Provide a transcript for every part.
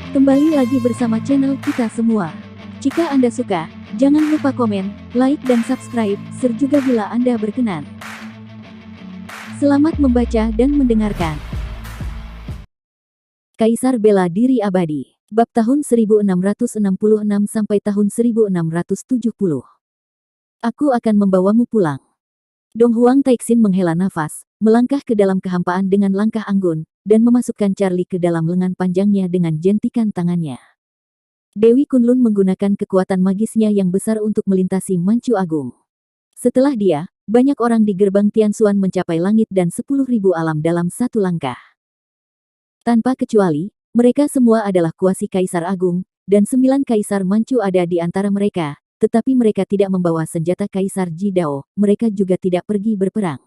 Kembali lagi bersama channel kita semua. Jika Anda suka, jangan lupa komen, like dan subscribe, juga bila Anda berkenan. Selamat membaca dan mendengarkan. Kaisar Bela Diri Abadi. Bab tahun 1666 sampai tahun 1670. Aku akan membawamu pulang. Dong Huang Taixin menghela nafas, melangkah ke dalam kehampaan dengan langkah anggun, dan memasukkan Charlie ke dalam lengan panjangnya dengan jentikan tangannya. Dewi Kunlun menggunakan kekuatan magisnya yang besar untuk melintasi Manchu Agung. Setelah dia, banyak orang di gerbang Tianxuan mencapai langit dan 10.000 alam dalam satu langkah. Tanpa kecuali, mereka semua adalah kuasi Kaisar Agung, dan 9 Kaisar Manchu ada di antara mereka, tetapi mereka tidak membawa senjata Kaisar Jidao, mereka juga tidak pergi berperang.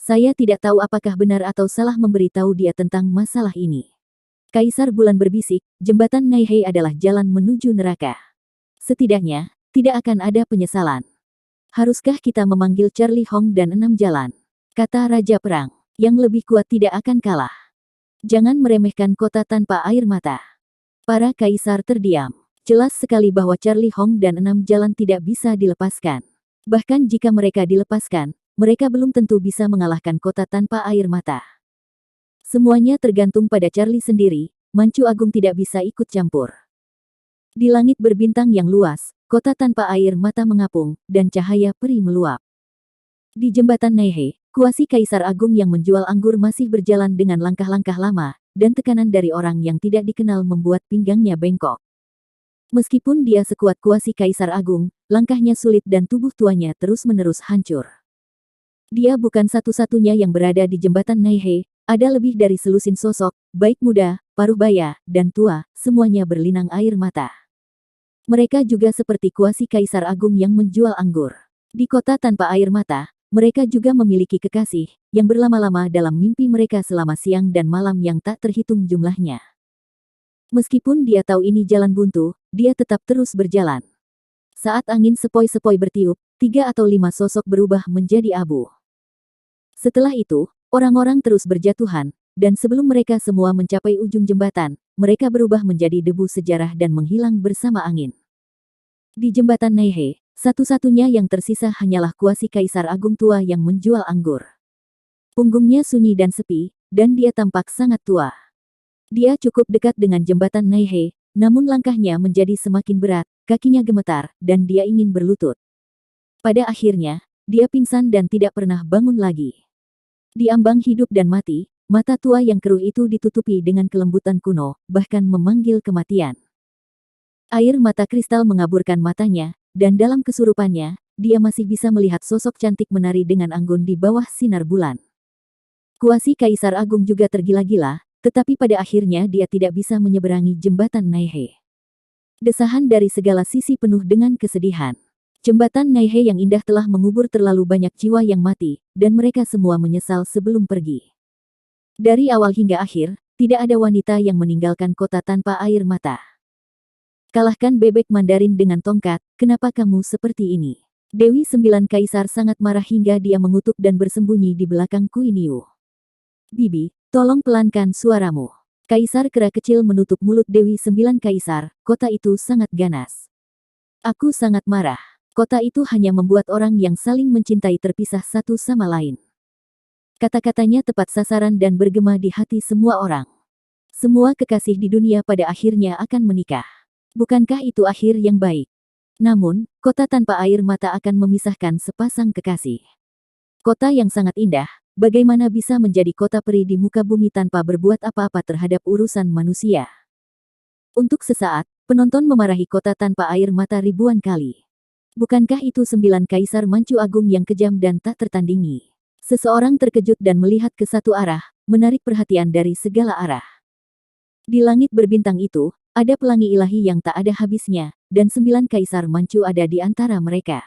Saya tidak tahu apakah benar atau salah memberitahu dia tentang masalah ini. Kaisar Bulan berbisik, jembatan Naihei adalah jalan menuju neraka. Setidaknya, tidak akan ada penyesalan. Haruskah kita memanggil Charlie Hong dan 6 jalan? Kata Raja Perang, yang lebih kuat tidak akan kalah. Jangan meremehkan kota tanpa air mata. Para kaisar terdiam. Jelas sekali bahwa Charlie Hong dan 6 jalan tidak bisa dilepaskan. Bahkan jika mereka dilepaskan, mereka belum tentu bisa mengalahkan kota tanpa air mata. Semuanya tergantung pada Charlie sendiri, Manchu Agung tidak bisa ikut campur. Di langit berbintang yang luas, kota tanpa air mata mengapung, dan cahaya peri meluap. Di jembatan Naihei, kuasi Kaisar Agung yang menjual anggur masih berjalan dengan langkah-langkah lama, dan tekanan dari orang yang tidak dikenal membuat pinggangnya bengkok. Meskipun dia sekuat kuasi Kaisar Agung, langkahnya sulit dan tubuh tuanya terus-menerus hancur. Dia bukan satu-satunya yang berada di jembatan Naihei, ada lebih dari selusin sosok, baik muda, paruh baya, dan tua, semuanya berlinang air mata. Mereka juga seperti kuasi Kaisar Agung yang menjual anggur. Di kota tanpa air mata, mereka juga memiliki kekasih, yang berlama-lama dalam mimpi mereka selama siang dan malam yang tak terhitung jumlahnya. Meskipun dia tahu ini jalan buntu, dia tetap terus berjalan. Saat angin sepoi-sepoi bertiup, 3 atau 5 sosok berubah menjadi abu. Setelah itu, orang-orang terus berjatuhan, dan sebelum mereka semua mencapai ujung jembatan, mereka berubah menjadi debu sejarah dan menghilang bersama angin. Di jembatan Naihei, satu-satunya yang tersisa hanyalah kuasi Kaisar Agung tua yang menjual anggur. Punggungnya sunyi dan sepi, dan dia tampak sangat tua. Dia cukup dekat dengan jembatan Naihei, namun langkahnya menjadi semakin berat, kakinya gemetar, dan dia ingin berlutut. Pada akhirnya, dia pingsan dan tidak pernah bangun lagi. Di ambang hidup dan mati, mata tua yang keruh itu ditutupi dengan kelembutan kuno, bahkan memanggil kematian. Air mata kristal mengaburkan matanya, dan dalam kesurupannya, dia masih bisa melihat sosok cantik menari dengan anggun di bawah sinar bulan. Kuasi Kaisar Agung juga tergila-gila, tetapi pada akhirnya dia tidak bisa menyeberangi jembatan Naihei. Desahan dari segala sisi penuh dengan kesedihan. Jembatan Naihei yang indah telah mengubur terlalu banyak jiwa yang mati, dan mereka semua menyesal sebelum pergi. Dari awal hingga akhir, tidak ada wanita yang meninggalkan kota tanpa air mata. Kalahkan bebek Mandarin dengan tongkat, kenapa kamu seperti ini? Dewi 9 Kaisar sangat marah hingga dia mengutuk dan bersembunyi di belakang Kui Niu. Bibi, tolong pelankan suaramu. Kaisar kera kecil menutup mulut Dewi 9 Kaisar, kota itu sangat ganas. Aku sangat marah. Kota itu hanya membuat orang yang saling mencintai terpisah satu sama lain. Kata-katanya tepat sasaran dan bergema di hati semua orang. Semua kekasih di dunia pada akhirnya akan menikah. Bukankah itu akhir yang baik? Namun, kota tanpa air mata akan memisahkan sepasang kekasih. Kota yang sangat indah, bagaimana bisa menjadi kota peri di muka bumi tanpa berbuat apa-apa terhadap urusan manusia? Untuk sesaat, penonton memarahi kota tanpa air mata ribuan kali. Bukankah itu 9 Kaisar Manchu Agung yang kejam dan tak tertandingi? Seseorang terkejut dan melihat ke satu arah, menarik perhatian dari segala arah. Di langit berbintang itu, ada pelangi ilahi yang tak ada habisnya, dan 9 Kaisar Manchu ada di antara mereka.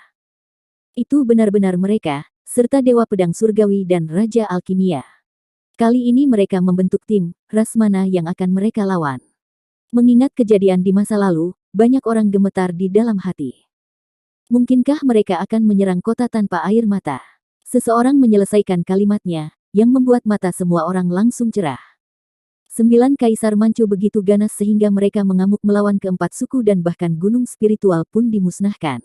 Itu benar-benar mereka, serta Dewa Pedang Surgawi dan Raja Alkimia. Kali ini mereka membentuk tim, ras mana yang akan mereka lawan. Mengingat kejadian di masa lalu, banyak orang gemetar di dalam hati. Mungkinkah mereka akan menyerang kota tanpa air mata? Seseorang menyelesaikan kalimatnya, yang membuat mata semua orang langsung cerah. 9 kaisar Manchu begitu ganas sehingga mereka mengamuk melawan keempat suku dan bahkan gunung spiritual pun dimusnahkan.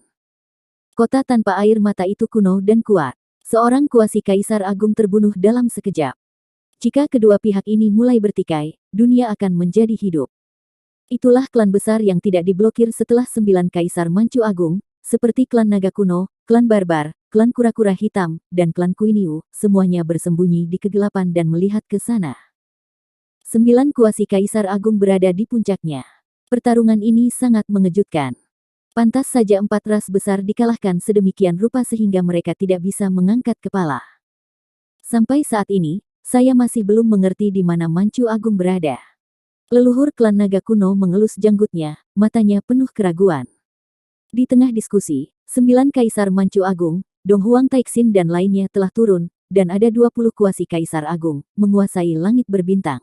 Kota tanpa air mata itu kuno dan kuat. Seorang kuasi kaisar agung terbunuh dalam sekejap. Jika kedua pihak ini mulai bertikai, dunia akan menjadi hidup. Itulah klan besar yang tidak diblokir setelah 9 kaisar Manchu agung, seperti klan naga kuno, klan barbar, klan kura-kura hitam, dan klan Kuiniu, semuanya bersembunyi di kegelapan dan melihat ke sana. 9 kuasi kaisar agung berada di puncaknya. Pertarungan ini sangat mengejutkan. Pantas saja 4 ras besar dikalahkan sedemikian rupa sehingga mereka tidak bisa mengangkat kepala. Sampai saat ini, saya masih belum mengerti di mana Manchu agung berada. Leluhur klan naga kuno mengelus janggutnya, matanya penuh keraguan. Di tengah diskusi, 9 kaisar Manchu agung, Dong Huang Taixin dan lainnya telah turun, dan ada 20 kuasi kaisar agung, menguasai langit berbintang.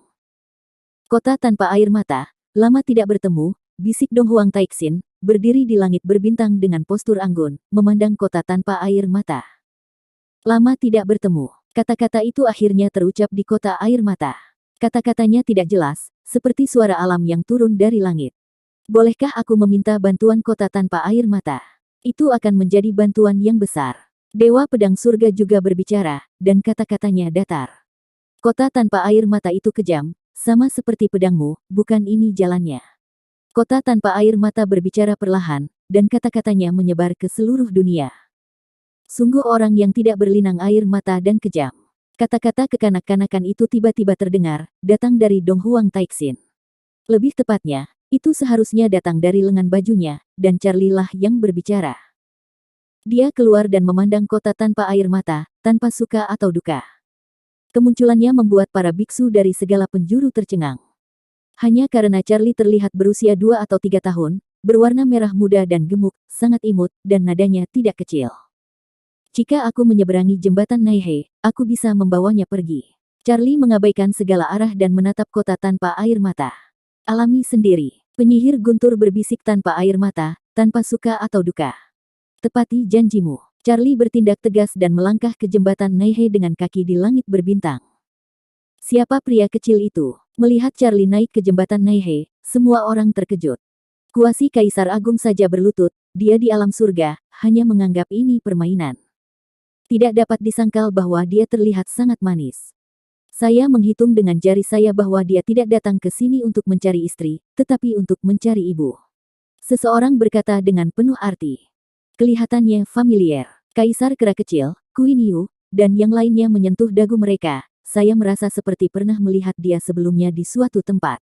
Kota tanpa air mata, lama tidak bertemu, bisik Dong Huang Taixin, berdiri di langit berbintang dengan postur anggun, memandang kota tanpa air mata. Lama tidak bertemu, kata-kata itu akhirnya terucap di kota air mata. Kata-katanya tidak jelas, seperti suara alam yang turun dari langit. Bolehkah aku meminta bantuan kota tanpa air mata? Itu akan menjadi bantuan yang besar. Dewa pedang surga juga berbicara, dan kata-katanya datar. Kota tanpa air mata itu kejam, sama seperti pedangmu, bukan ini jalannya. Kota tanpa air mata berbicara perlahan, dan kata-katanya menyebar ke seluruh dunia. Sungguh orang yang tidak berlinang air mata dan kejam. Kata-kata kekanak-kanakan itu tiba-tiba terdengar, datang dari Dong Huang Taixin. Lebih tepatnya, itu seharusnya datang dari lengan bajunya, dan Charlie lah yang berbicara. Dia keluar dan memandang kota tanpa air mata, tanpa suka atau duka. Kemunculannya membuat para biksu dari segala penjuru tercengang. Hanya karena Charlie terlihat berusia 2 atau 3 tahun, berwarna merah muda dan gemuk, sangat imut, dan nadanya tidak kecil. Jika aku menyeberangi jembatan Naihe, aku bisa membawanya pergi. Charlie mengabaikan segala arah dan menatap kota tanpa air mata. Alami sendiri. Penyihir guntur berbisik tanpa air mata, tanpa suka atau duka. Tepati janjimu. Charlie bertindak tegas dan melangkah ke jembatan Naihe dengan kaki di langit berbintang. Siapa pria kecil itu? Melihat Charlie naik ke jembatan Naihe, semua orang terkejut. Kuasi Kaisar Agung saja berlutut, dia di alam surga, hanya menganggap ini permainan. Tidak dapat disangkal bahwa dia terlihat sangat manis. Saya menghitung dengan jari saya bahwa dia tidak datang ke sini untuk mencari istri, tetapi untuk mencari ibu. Seseorang berkata dengan penuh arti. Kelihatannya familiar. Kaisar kera kecil, Kuiniu, dan yang lainnya menyentuh dagu mereka. Saya merasa seperti pernah melihat dia sebelumnya di suatu tempat.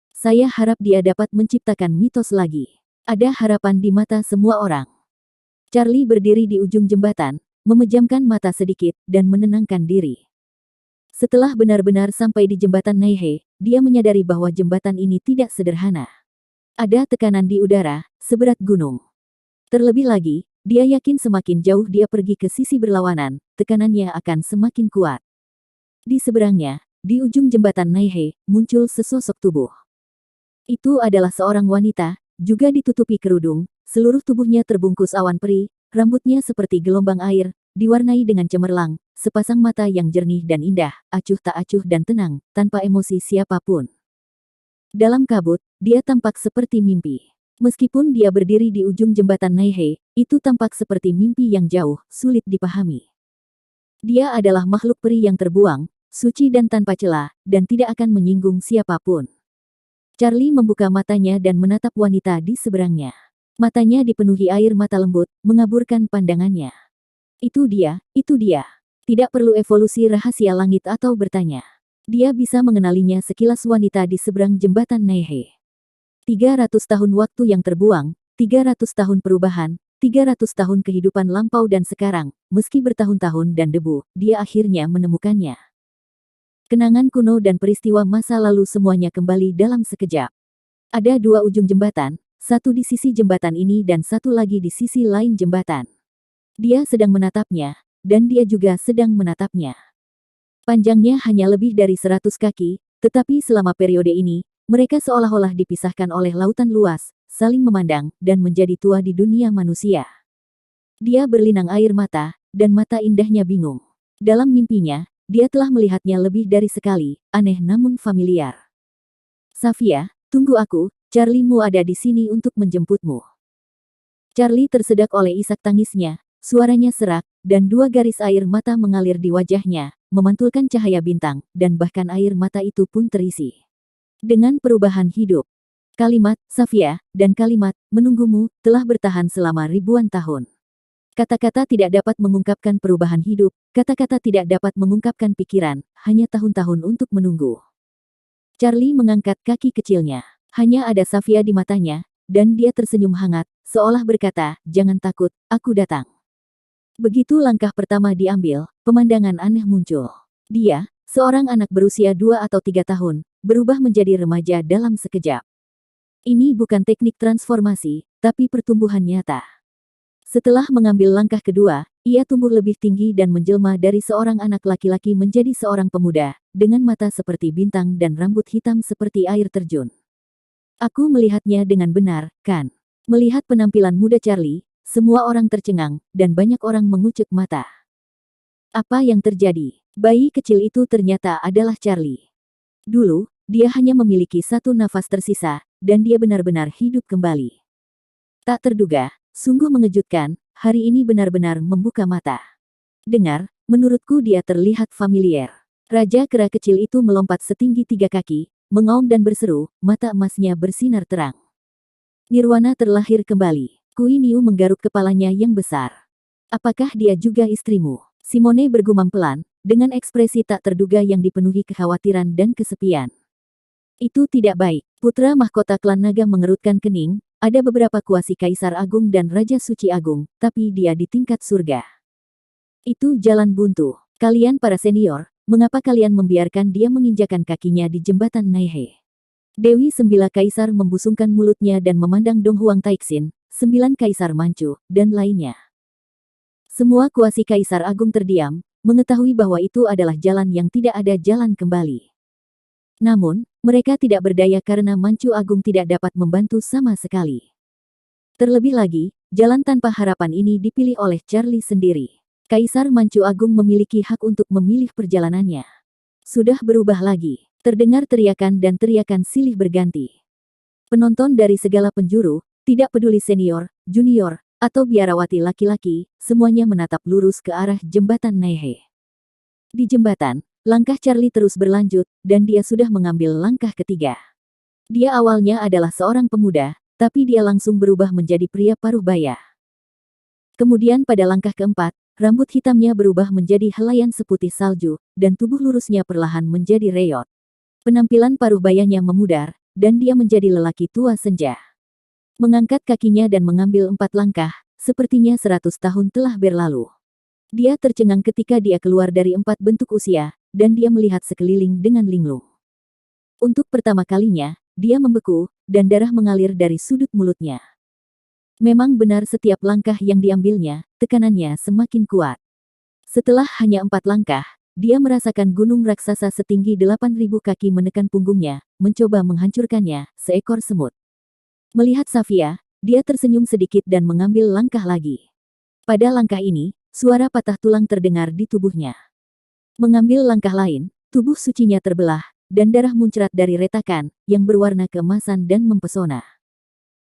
Saya harap dia dapat menciptakan mitos lagi. Ada harapan di mata semua orang. Charlie berdiri di ujung jembatan, memejamkan mata sedikit, dan menenangkan diri. Setelah benar-benar sampai di jembatan Naihe, dia menyadari bahwa jembatan ini tidak sederhana. Ada tekanan di udara, seberat gunung. Terlebih lagi, dia yakin semakin jauh dia pergi ke sisi berlawanan, tekanannya akan semakin kuat. Di seberangnya, di ujung jembatan Naihe, muncul sesosok tubuh. Itu adalah seorang wanita, juga ditutupi kerudung, seluruh tubuhnya terbungkus awan peri, rambutnya seperti gelombang air, diwarnai dengan cemerlang, sepasang mata yang jernih dan indah, acuh tak acuh dan tenang, tanpa emosi siapapun. Dalam kabut, dia tampak seperti mimpi. Meskipun dia berdiri di ujung jembatan Naihe, itu tampak seperti mimpi yang jauh, sulit dipahami. Dia adalah makhluk peri yang terbuang, suci dan tanpa celah, dan tidak akan menyinggung siapapun. Charlie membuka matanya dan menatap wanita di seberangnya. Matanya dipenuhi air mata lembut, mengaburkan pandangannya. Itu dia, itu dia. Tidak perlu evolusi rahasia langit atau bertanya. Dia bisa mengenalinya sekilas wanita di seberang jembatan Naihe. 300 tahun waktu yang terbuang, 300 tahun perubahan, 300 tahun kehidupan lampau dan sekarang, meski bertahun-tahun dan debu, dia akhirnya menemukannya. Kenangan kuno dan peristiwa masa lalu semuanya kembali dalam sekejap. Ada 2 ujung jembatan, satu di sisi jembatan ini dan satu lagi di sisi lain jembatan. Dia sedang menatapnya, dan dia juga sedang menatapnya. Panjangnya hanya lebih dari 100 kaki, tetapi selama periode ini, mereka seolah-olah dipisahkan oleh lautan luas, saling memandang, dan menjadi tua di dunia manusia. Dia berlinang air mata, dan mata indahnya bingung. Dalam mimpinya, dia telah melihatnya lebih dari sekali, aneh namun familiar. Safia, tunggu aku, Charlie-mu ada di sini untuk menjemputmu. Charlie tersedak oleh isak tangisnya, suaranya serak, dan dua garis air mata mengalir di wajahnya, memantulkan cahaya bintang, dan bahkan air mata itu pun terisi dengan perubahan hidup. Kalimat, Safia, dan kalimat, menunggumu, telah bertahan selama ribuan tahun. Kata-kata tidak dapat mengungkapkan perubahan hidup, kata-kata tidak dapat mengungkapkan pikiran, hanya tahun-tahun untuk menunggu. Charlie mengangkat kaki kecilnya. Hanya ada Safia di matanya, dan dia tersenyum hangat, seolah berkata, jangan takut, aku datang. Begitu langkah pertama diambil, pemandangan aneh muncul. Dia, seorang anak berusia 2 atau 3 tahun, berubah menjadi remaja dalam sekejap. Ini bukan teknik transformasi, tapi pertumbuhan nyata. Setelah mengambil langkah kedua, ia tumbuh lebih tinggi dan menjelma dari seorang anak laki-laki menjadi seorang pemuda, dengan mata seperti bintang dan rambut hitam seperti air terjun. Aku melihatnya dengan benar, kan? Melihat penampilan muda Charlie, semua orang tercengang, dan banyak orang mengucek mata. Apa yang terjadi? Bayi kecil itu ternyata adalah Charlie. Dulu, dia hanya memiliki satu nafas tersisa, dan dia benar-benar hidup kembali. Tak terduga, sungguh mengejutkan, hari ini benar-benar membuka mata. Dengar, menurutku dia terlihat familiar. Raja kera kecil itu melompat setinggi 3 kaki, mengaum dan berseru, mata emasnya bersinar terang. Nirwana terlahir kembali. Kui Niu menggaruk kepalanya yang besar. Apakah dia juga istrimu? Simone bergumam pelan, dengan ekspresi tak terduga yang dipenuhi kekhawatiran dan kesepian. Itu tidak baik. Putra mahkota klan naga mengerutkan kening. Ada beberapa kuasi Kaisar Agung dan Raja Suci Agung, tapi dia di tingkat surga. Itu jalan buntu. Kalian para senior, mengapa kalian membiarkan dia menginjakan kakinya di jembatan Naihe? Dewi Sembilan Kaisar membusungkan mulutnya dan memandang Dong Huang Taixin, 9 Kaisar Manchu, dan lainnya. Semua kuasi Kaisar Agung terdiam, mengetahui bahwa itu adalah jalan yang tidak ada jalan kembali. Namun, mereka tidak berdaya karena Manchu Agung tidak dapat membantu sama sekali. Terlebih lagi, jalan tanpa harapan ini dipilih oleh Charlie sendiri. Kaisar Manchu Agung memiliki hak untuk memilih perjalanannya. Sudah berubah lagi. Terdengar teriakan dan teriakan silih berganti. Penonton dari segala penjuru, tidak peduli senior, junior, atau biarawati laki-laki, semuanya menatap lurus ke arah jembatan Naihe. Di jembatan, langkah Charlie terus berlanjut, dan dia sudah mengambil langkah ketiga. Dia awalnya adalah seorang pemuda, tapi dia langsung berubah menjadi pria paruh baya. Kemudian pada langkah keempat, rambut hitamnya berubah menjadi helaian seputih salju, dan tubuh lurusnya perlahan menjadi reot. Penampilan paruh bayanya memudar, dan dia menjadi lelaki tua senja. Mengangkat kakinya dan mengambil 4 langkah, sepertinya 100 tahun telah berlalu. Dia tercengang ketika dia keluar dari 4 bentuk usia, dan dia melihat sekeliling dengan linglung. Untuk pertama kalinya, dia membeku, dan darah mengalir dari sudut mulutnya. Memang benar setiap langkah yang diambilnya, tekanannya semakin kuat. Setelah hanya 4 langkah, dia merasakan gunung raksasa setinggi 8.000 kaki menekan punggungnya, mencoba menghancurkannya, seekor semut. Melihat Safia, dia tersenyum sedikit dan mengambil langkah lagi. Pada langkah ini, suara patah tulang terdengar di tubuhnya. Mengambil langkah lain, tubuh sucinya terbelah, dan darah muncrat dari retakan, yang berwarna keemasan dan mempesona.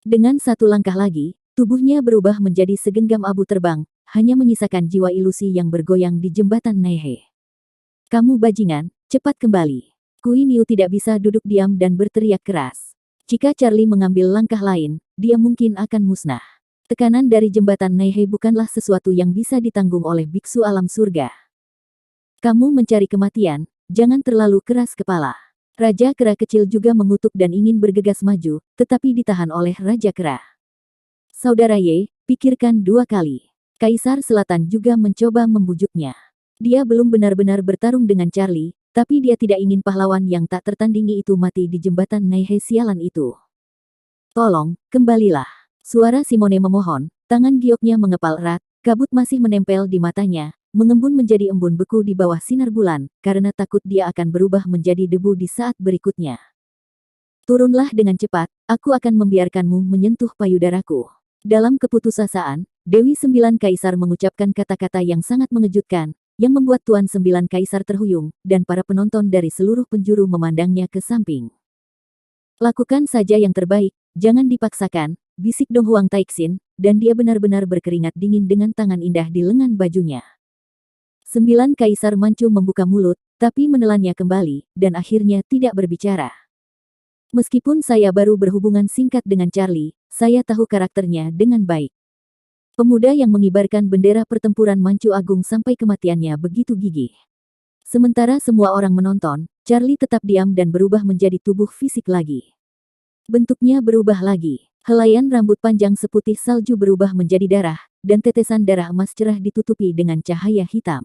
Dengan satu langkah lagi, tubuhnya berubah menjadi segenggam abu terbang, hanya menyisakan jiwa ilusi yang bergoyang di jembatan Naihe. Kamu bajingan, cepat kembali. Kui Niu tidak bisa duduk diam dan berteriak keras. Jika Charlie mengambil langkah lain, dia mungkin akan musnah. Tekanan dari jembatan Naihe bukanlah sesuatu yang bisa ditanggung oleh biksu alam surga. Kamu mencari kematian, jangan terlalu keras kepala. Raja kera kecil juga mengutuk dan ingin bergegas maju, tetapi ditahan oleh Raja kera. Saudara Ye, pikirkan 2 kali. Kaisar Selatan juga mencoba membujuknya. Dia belum benar-benar bertarung dengan Charlie, tapi dia tidak ingin pahlawan yang tak tertandingi itu mati di jembatan Naihe sialan itu. Tolong, kembalilah. Suara Simone memohon, tangan gioknya mengepal erat, kabut masih menempel di matanya, mengembun menjadi embun beku di bawah sinar bulan, karena takut dia akan berubah menjadi debu di saat berikutnya. Turunlah dengan cepat, aku akan membiarkanmu menyentuh payudaraku. Dalam keputusasaan, Dewi Sembilan Kaisar mengucapkan kata-kata yang sangat mengejutkan, yang membuat Tuan Sembilan Kaisar terhuyung, dan para penonton dari seluruh penjuru memandangnya ke samping. Lakukan saja yang terbaik, jangan dipaksakan, bisik Dong Huang Taixin, dan dia benar-benar berkeringat dingin dengan tangan indah di lengan bajunya. 9 Kaisar Manchu membuka mulut, tapi menelannya kembali, dan akhirnya tidak berbicara. Meskipun saya baru berhubungan singkat dengan Charlie, saya tahu karakternya dengan baik. Pemuda yang mengibarkan bendera pertempuran Manchu Agung sampai kematiannya begitu gigih. Sementara semua orang menonton, Charlie tetap diam dan berubah menjadi tubuh fisik lagi. Bentuknya berubah lagi. Helaian rambut panjang seputih salju berubah menjadi darah, dan tetesan darah emas cerah ditutupi dengan cahaya hitam.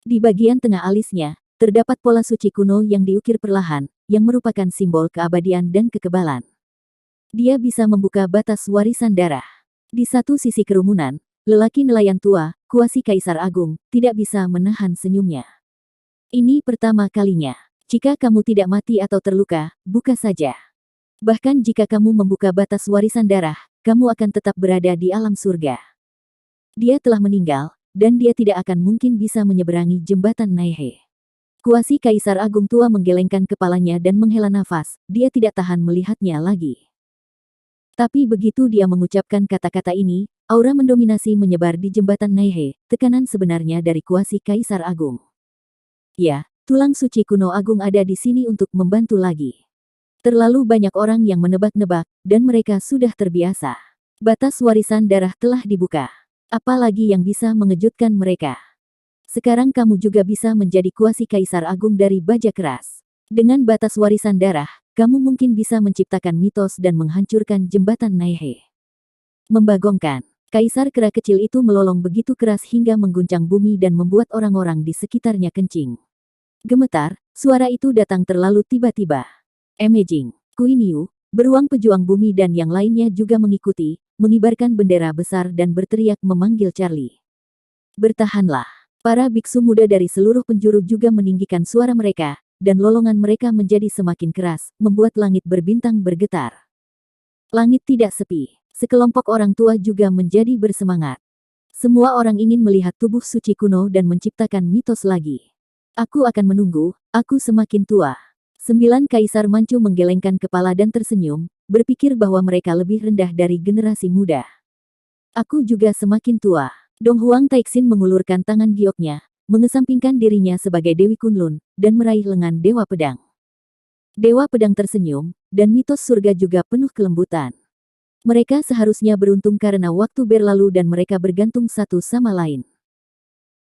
Di bagian tengah alisnya, terdapat pola suci kuno yang diukir perlahan, yang merupakan simbol keabadian dan kekebalan. Dia bisa membuka batas warisan darah. Di satu sisi kerumunan, lelaki nelayan tua, kuasi Kaisar Agung, tidak bisa menahan senyumnya. Ini pertama kalinya. Jika kamu tidak mati atau terluka, buka saja. Bahkan jika kamu membuka batas warisan darah, kamu akan tetap berada di alam surga. Dia telah meninggal, dan dia tidak akan mungkin bisa menyeberangi jembatan Naihe. Kuasi Kaisar Agung tua menggelengkan kepalanya dan menghela nafas, dia tidak tahan melihatnya lagi. Tapi begitu dia mengucapkan kata-kata ini, aura mendominasi menyebar di jembatan Naihe, tekanan sebenarnya dari kuasi Kaisar Agung. Ya, tulang suci kuno agung ada di sini untuk membantu lagi. Terlalu banyak orang yang menebak-nebak, dan mereka sudah terbiasa. Batas warisan darah telah dibuka. Apalagi yang bisa mengejutkan mereka. Sekarang kamu juga bisa menjadi kuasi Kaisar Agung dari baja keras. Dengan batas warisan darah, kamu mungkin bisa menciptakan mitos dan menghancurkan jembatan Naihe. Membagongkan. Kaisar kera kecil itu melolong begitu keras hingga mengguncang bumi dan membuat orang-orang di sekitarnya kencing. Gemetar, suara itu datang terlalu tiba-tiba. Amazing. Queen Yu, beruang pejuang bumi dan yang lainnya juga mengikuti, mengibarkan bendera besar dan berteriak memanggil Charlie. Bertahanlah. Para biksu muda dari seluruh penjuru juga meninggikan suara mereka, dan lolongan mereka menjadi semakin keras, membuat langit berbintang bergetar. Langit tidak sepi. Sekelompok orang tua juga menjadi bersemangat. Semua orang ingin melihat tubuh suci kuno dan menciptakan mitos lagi. Aku akan menunggu, aku semakin tua. 9 Kaisar Manchu menggelengkan kepala dan tersenyum, berpikir bahwa mereka lebih rendah dari generasi muda. Aku juga semakin tua. Dong Huang Taixin mengulurkan tangan gioknya, mengesampingkan dirinya sebagai Dewi Kunlun, dan meraih lengan Dewa Pedang. Dewa Pedang tersenyum, dan mitos surga juga penuh kelembutan. Mereka seharusnya beruntung karena waktu berlalu dan mereka bergantung satu sama lain.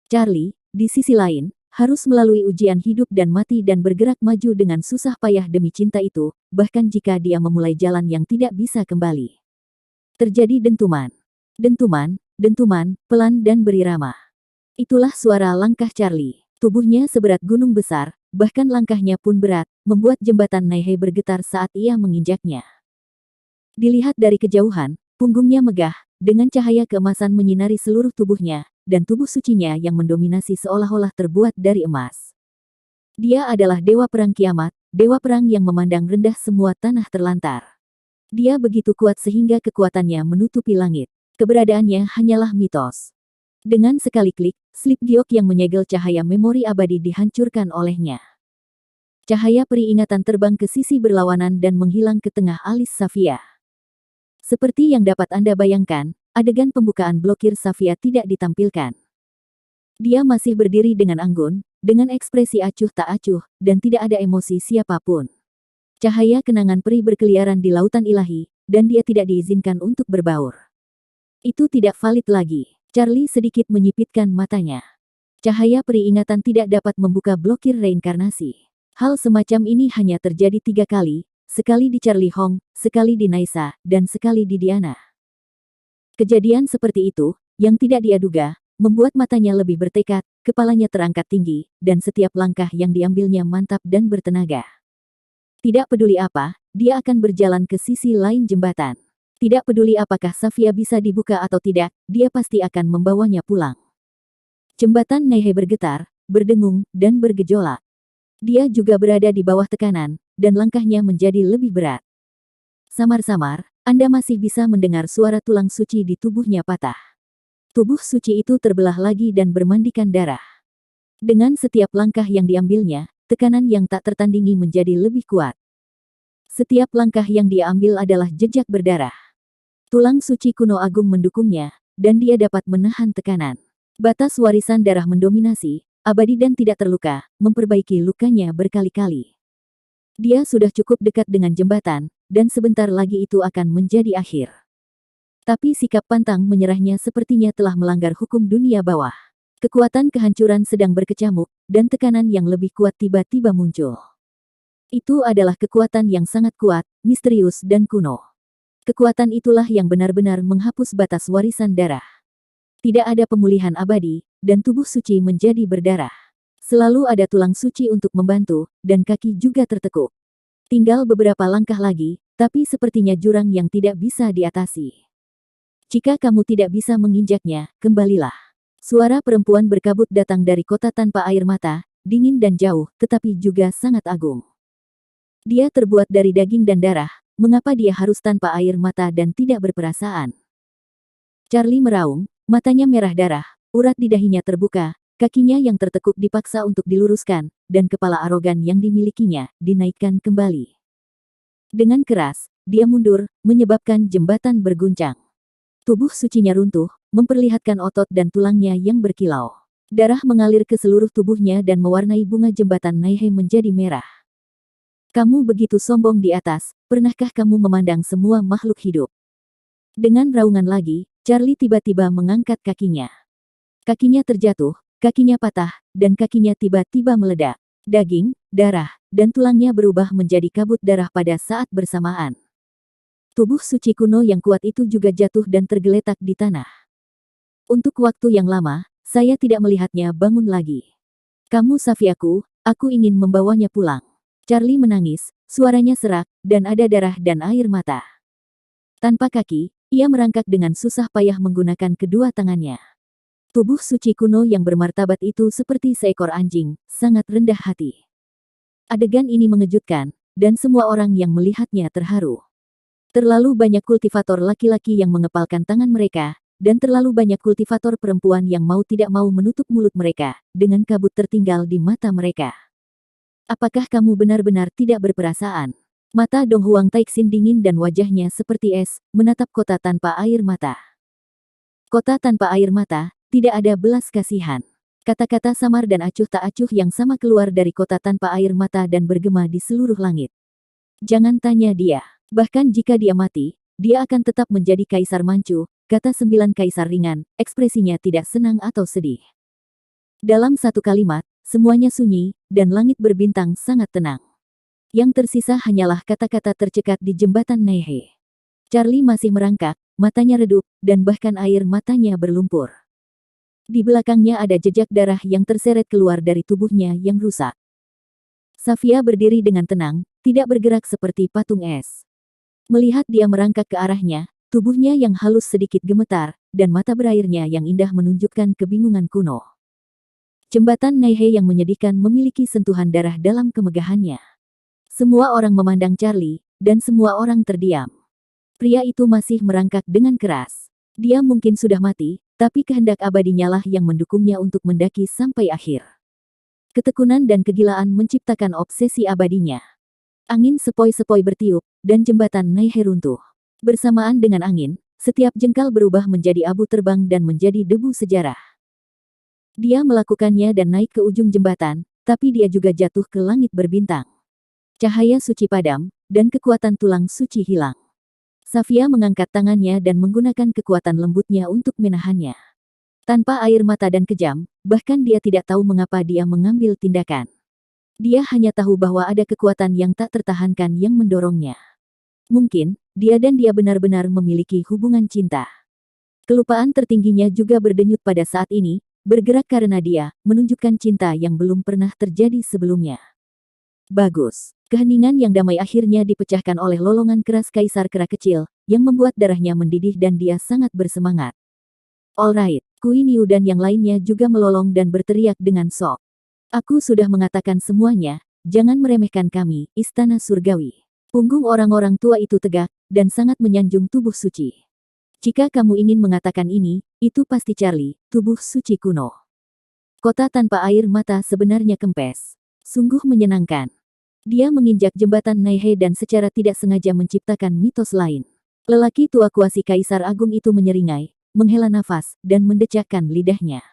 Charlie, di sisi lain, harus melalui ujian hidup dan mati dan bergerak maju dengan susah payah demi cinta itu, bahkan jika dia memulai jalan yang tidak bisa kembali. Terjadi dentuman. Dentuman, dentuman, pelan dan berirama. Itulah suara langkah Charlie. Tubuhnya seberat gunung besar, bahkan langkahnya pun berat, membuat jembatan Naihe bergetar saat ia menginjaknya. Dilihat dari kejauhan, punggungnya megah, dengan cahaya keemasan menyinari seluruh tubuhnya, dan tubuh sucinya yang mendominasi seolah-olah terbuat dari emas. Dia adalah dewa perang kiamat, dewa perang yang memandang rendah semua tanah terlantar. Dia begitu kuat sehingga kekuatannya menutupi langit. Keberadaannya hanyalah mitos. Dengan sekali klik, slip giok yang menyegel cahaya memori abadi dihancurkan olehnya. Cahaya peringatan terbang ke sisi berlawanan dan menghilang ke tengah alis Safia. Seperti yang dapat Anda bayangkan, adegan pembukaan blokir Safia tidak ditampilkan. Dia masih berdiri dengan anggun, dengan ekspresi acuh tak acuh, dan tidak ada emosi siapapun. Cahaya kenangan peri berkeliaran di lautan ilahi, dan dia tidak diizinkan untuk berbaur. Itu tidak valid lagi. Charlie sedikit menyipitkan matanya. Cahaya peringatan tidak dapat membuka blokir reinkarnasi. Hal semacam ini hanya terjadi 3 kali, sekali di Charlie Hong, sekali di Naisa, dan sekali di Diana. Kejadian seperti itu, yang tidak dia duga, membuat matanya lebih bertekad, kepalanya terangkat tinggi, dan setiap langkah yang diambilnya mantap dan bertenaga. Tidak peduli apa, dia akan berjalan ke sisi lain jembatan. Tidak peduli apakah Safia bisa dibuka atau tidak, dia pasti akan membawanya pulang. Jembatan Naihe bergetar, berdengung, dan bergejolak. Dia juga berada di bawah tekanan, dan langkahnya menjadi lebih berat. Samar-samar, Anda masih bisa mendengar suara tulang suci di tubuhnya patah. Tubuh suci itu terbelah lagi dan bermandikan darah. Dengan setiap langkah yang diambilnya, tekanan yang tak tertandingi menjadi lebih kuat. Setiap langkah yang dia ambil adalah jejak berdarah. Tulang suci kuno agung mendukungnya, dan dia dapat menahan tekanan. Batas warisan darah mendominasi, abadi dan tidak terluka, memperbaiki lukanya berkali-kali. Dia sudah cukup dekat dengan jembatan, dan sebentar lagi itu akan menjadi akhir. Tapi sikap pantang menyerahnya sepertinya telah melanggar hukum dunia bawah. Kekuatan kehancuran sedang berkecamuk, dan tekanan yang lebih kuat tiba-tiba muncul. Itu adalah kekuatan yang sangat kuat, misterius dan kuno. Kekuatan itulah yang benar-benar menghapus batas warisan darah. Tidak ada pemulihan abadi, dan tubuh suci menjadi berdarah. Selalu ada tulang suci untuk membantu, dan kaki juga tertekuk. Tinggal beberapa langkah lagi, tapi sepertinya jurang yang tidak bisa diatasi. Jika kamu tidak bisa menginjaknya, kembalilah. Suara perempuan berkabut datang dari kota tanpa air mata, dingin dan jauh, tetapi juga sangat agung. Dia terbuat dari daging dan darah, mengapa dia harus tanpa air mata dan tidak berperasaan? Charlie meraung, matanya merah darah, urat di dahinya terbuka, kakinya yang tertekuk dipaksa untuk diluruskan, dan kepala arogan yang dimilikinya dinaikkan kembali. Dengan keras, dia mundur, menyebabkan jembatan berguncang. Tubuh sucinya runtuh, memperlihatkan otot dan tulangnya yang berkilau. Darah mengalir ke seluruh tubuhnya dan mewarnai bunga jembatan Naihe menjadi merah. Kamu begitu sombong di atas, pernahkah kamu memandang semua makhluk hidup? Dengan raungan lagi, Charlie tiba-tiba mengangkat kakinya. Kakinya terjatuh, kakinya patah, dan kakinya tiba-tiba meledak. Daging, darah, dan tulangnya berubah menjadi kabut darah pada saat bersamaan. Tubuh suci kuno yang kuat itu juga jatuh dan tergeletak di tanah. Untuk waktu yang lama, saya tidak melihatnya bangun lagi. Kamu Safiaku, aku ingin membawanya pulang. Charlie menangis, suaranya serak, dan ada darah dan air mata. Tanpa kaki, ia merangkak dengan susah payah menggunakan kedua tangannya. Tubuh suci kuno yang bermartabat itu seperti seekor anjing, sangat rendah hati. Adegan ini mengejutkan, dan semua orang yang melihatnya terharu. Terlalu banyak kultivator laki-laki yang mengepalkan tangan mereka, dan terlalu banyak kultivator perempuan yang mau tidak mau menutup mulut mereka, dengan kabut tertinggal di mata mereka. Apakah kamu benar-benar tidak berperasaan? Mata Dong Huang Taixin dingin dan wajahnya seperti es, menatap kota tanpa air mata. Kota tanpa air mata, tidak ada belas kasihan. Kata-kata samar dan acuh tak acuh yang sama keluar dari kota tanpa air mata dan bergema di seluruh langit. Jangan tanya dia. Bahkan jika dia mati, dia akan tetap menjadi Kaisar Manchu, kata 9 kaisar ringan, ekspresinya tidak senang atau sedih. Dalam satu kalimat, semuanya sunyi, dan langit berbintang sangat tenang. Yang tersisa hanyalah kata-kata tercekat di jembatan Naihe. Charlie masih merangkak, matanya redup, dan bahkan air matanya berlumpur. Di belakangnya ada jejak darah yang terseret keluar dari tubuhnya yang rusak. Safia berdiri dengan tenang, tidak bergerak seperti patung es. Melihat dia merangkak ke arahnya, tubuhnya yang halus sedikit gemetar, dan mata berairnya yang indah menunjukkan kebingungan kuno. Jembatan Naihe yang menyedihkan memiliki sentuhan darah dalam kemegahannya. Semua orang memandang Charlie, dan semua orang terdiam. Pria itu masih merangkak dengan keras. Dia mungkin sudah mati, tapi kehendak abadinya lah yang mendukungnya untuk mendaki sampai akhir. Ketekunan dan kegilaan menciptakan obsesi abadinya. Angin sepoi-sepoi bertiup, dan jembatan Naihe runtuh. Bersamaan dengan angin, setiap jengkal berubah menjadi abu terbang dan menjadi debu sejarah. Dia melakukannya dan naik ke ujung jembatan, tapi dia juga jatuh ke langit berbintang. Cahaya suci padam, dan kekuatan tulang suci hilang. Safia mengangkat tangannya dan menggunakan kekuatan lembutnya untuk menahannya. Tanpa air mata dan kejam, bahkan dia tidak tahu mengapa dia mengambil tindakan. Dia hanya tahu bahwa ada kekuatan yang tak tertahankan yang mendorongnya. Mungkin, dia dan dia benar-benar memiliki hubungan cinta. Kelupaan tertingginya juga berdenyut pada saat ini, bergerak karena dia menunjukkan cinta yang belum pernah terjadi sebelumnya. Bagus. Keheningan yang damai akhirnya dipecahkan oleh lolongan keras Kaisar Kera kecil, yang membuat darahnya mendidih dan dia sangat bersemangat. Alright, Queen Yu dan yang lainnya juga melolong dan berteriak dengan sok. Aku sudah mengatakan semuanya, jangan meremehkan kami, Istana Surgawi. Punggung orang-orang tua itu tegak, dan sangat menyanjung tubuh suci. Jika kamu ingin mengatakan ini, itu pasti Charlie, tubuh suci kuno. Kota tanpa air mata sebenarnya kempes. Sungguh menyenangkan. Dia menginjak jembatan Naihe dan secara tidak sengaja menciptakan mitos lain. Lelaki tua kuasi Kaisar Agung itu menyeringai, menghela nafas, dan mendecakkan lidahnya.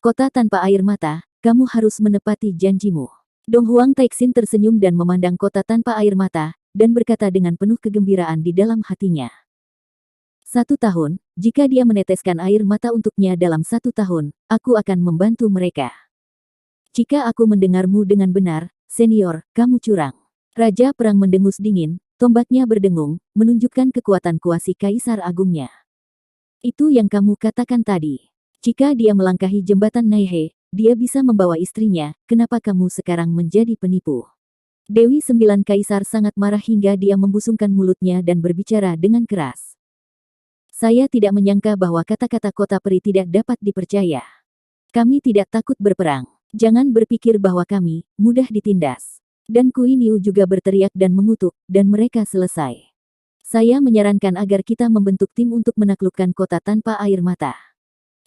Kota tanpa air mata, kamu harus menepati janjimu. Dong Huang Taixin tersenyum dan memandang kota tanpa air mata, dan berkata dengan penuh kegembiraan di dalam hatinya. 1 tahun, jika dia meneteskan air mata untuknya dalam 1 tahun, aku akan membantu mereka. Jika aku mendengarmu dengan benar, senior, kamu curang. Raja Perang mendengus dingin, tombaknya berdengung, menunjukkan kekuatan kuasi Kaisar Agungnya. Itu yang kamu katakan tadi. Jika dia melangkahi jembatan Naihe, dia bisa membawa istrinya, kenapa kamu sekarang menjadi penipu? Dewi Sembilan Kaisar sangat marah hingga dia membusungkan mulutnya dan berbicara dengan keras. Saya tidak menyangka bahwa kata-kata kota peri tidak dapat dipercaya. Kami tidak takut berperang. Jangan berpikir bahwa kami mudah ditindas. Dan Kui Niu juga berteriak dan mengutuk, dan mereka selesai. Saya menyarankan agar kita membentuk tim untuk menaklukkan kota tanpa air mata.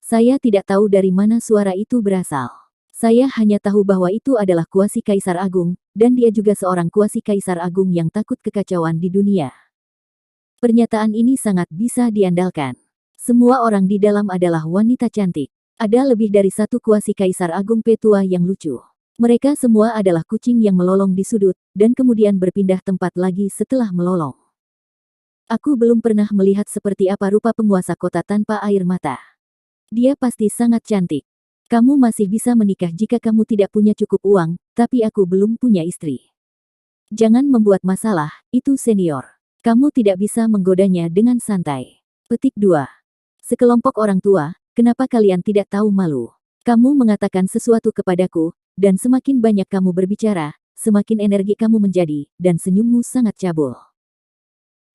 Saya tidak tahu dari mana suara itu berasal. Saya hanya tahu bahwa itu adalah kuasi Kaisar Agung, dan dia juga seorang kuasi Kaisar Agung yang takut kekacauan di dunia. Pernyataan ini sangat bisa diandalkan. Semua orang di dalam adalah wanita cantik. Ada lebih dari 1 kuasi Kaisar Agung Petua yang lucu. Mereka semua adalah kucing yang melolong di sudut, dan kemudian berpindah tempat lagi setelah melolong. Aku belum pernah melihat seperti apa rupa penguasa kota tanpa air mata. Dia pasti sangat cantik. Kamu masih bisa menikah jika kamu tidak punya cukup uang, tapi aku belum punya istri. Jangan membuat masalah, itu senior. Kamu tidak bisa menggodanya dengan santai. Petik 2. Sekelompok orang tua, kenapa kalian tidak tahu malu? Kamu mengatakan sesuatu kepadaku, dan semakin banyak kamu berbicara, semakin energi kamu menjadi, dan senyummu sangat cabul.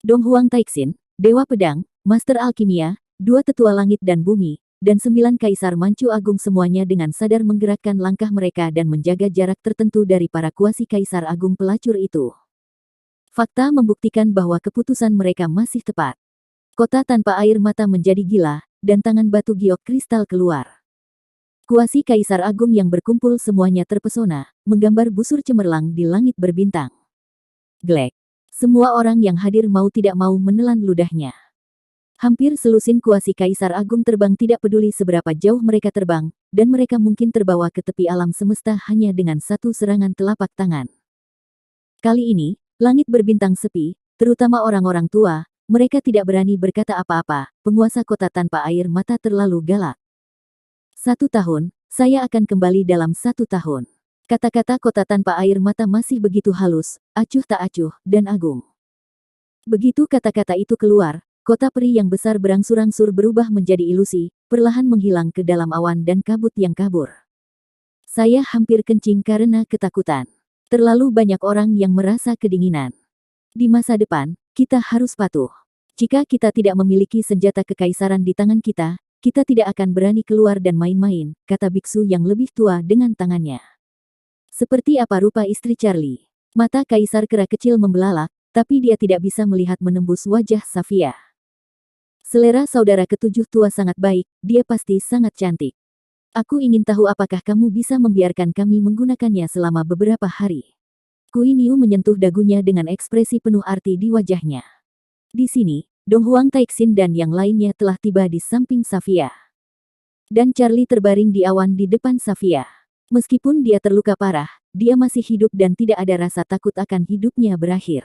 Dong Huang Taixin, Dewa Pedang, Master Alkimia, 2 tetua langit dan bumi, dan 9 Kaisar Manchu Agung semuanya dengan sadar menggerakkan langkah mereka dan menjaga jarak tertentu dari para kuasi Kaisar Agung pelacur itu. Fakta membuktikan bahwa keputusan mereka masih tepat. Kota tanpa air mata menjadi gila, dan tangan batu giok kristal keluar. Kuasi Kaisar Agung yang berkumpul semuanya terpesona, menggambar busur cemerlang di langit berbintang. Glek. Semua orang yang hadir mau tidak mau menelan ludahnya. Hampir selusin kuasi Kaisar Agung terbang tidak peduli seberapa jauh mereka terbang, dan mereka mungkin terbawa ke tepi alam semesta hanya dengan 1 serangan telapak tangan. Kali ini, langit berbintang sepi, terutama orang-orang tua, mereka tidak berani berkata apa-apa, penguasa kota tanpa air mata terlalu galak. 1 tahun, saya akan kembali dalam 1 tahun. Kata-kata kota tanpa air mata masih begitu halus, acuh tak acuh, dan agung. Begitu kata-kata itu keluar, kota peri yang besar berangsur-angsur berubah menjadi ilusi, perlahan menghilang ke dalam awan dan kabut yang kabur. Saya hampir kencing karena ketakutan. Terlalu banyak orang yang merasa kedinginan. Di masa depan, kita harus patuh. Jika kita tidak memiliki senjata kekaisaran di tangan kita, kita tidak akan berani keluar dan main-main, kata biksu yang lebih tua dengan tangannya. Seperti apa rupa istri Charlie? Mata Kaisar Kera kecil membelalak, tapi dia tidak bisa melihat menembus wajah Safia. Selera saudara ketujuh tua sangat baik, dia pasti sangat cantik. Aku ingin tahu apakah kamu bisa membiarkan kami menggunakannya selama beberapa hari. Kui Niu menyentuh dagunya dengan ekspresi penuh arti di wajahnya. Di sini, Dong Huang Taixin dan yang lainnya telah tiba di samping Safia. Dan Charlie terbaring di awan di depan Safia. Meskipun dia terluka parah, dia masih hidup dan tidak ada rasa takut akan hidupnya berakhir.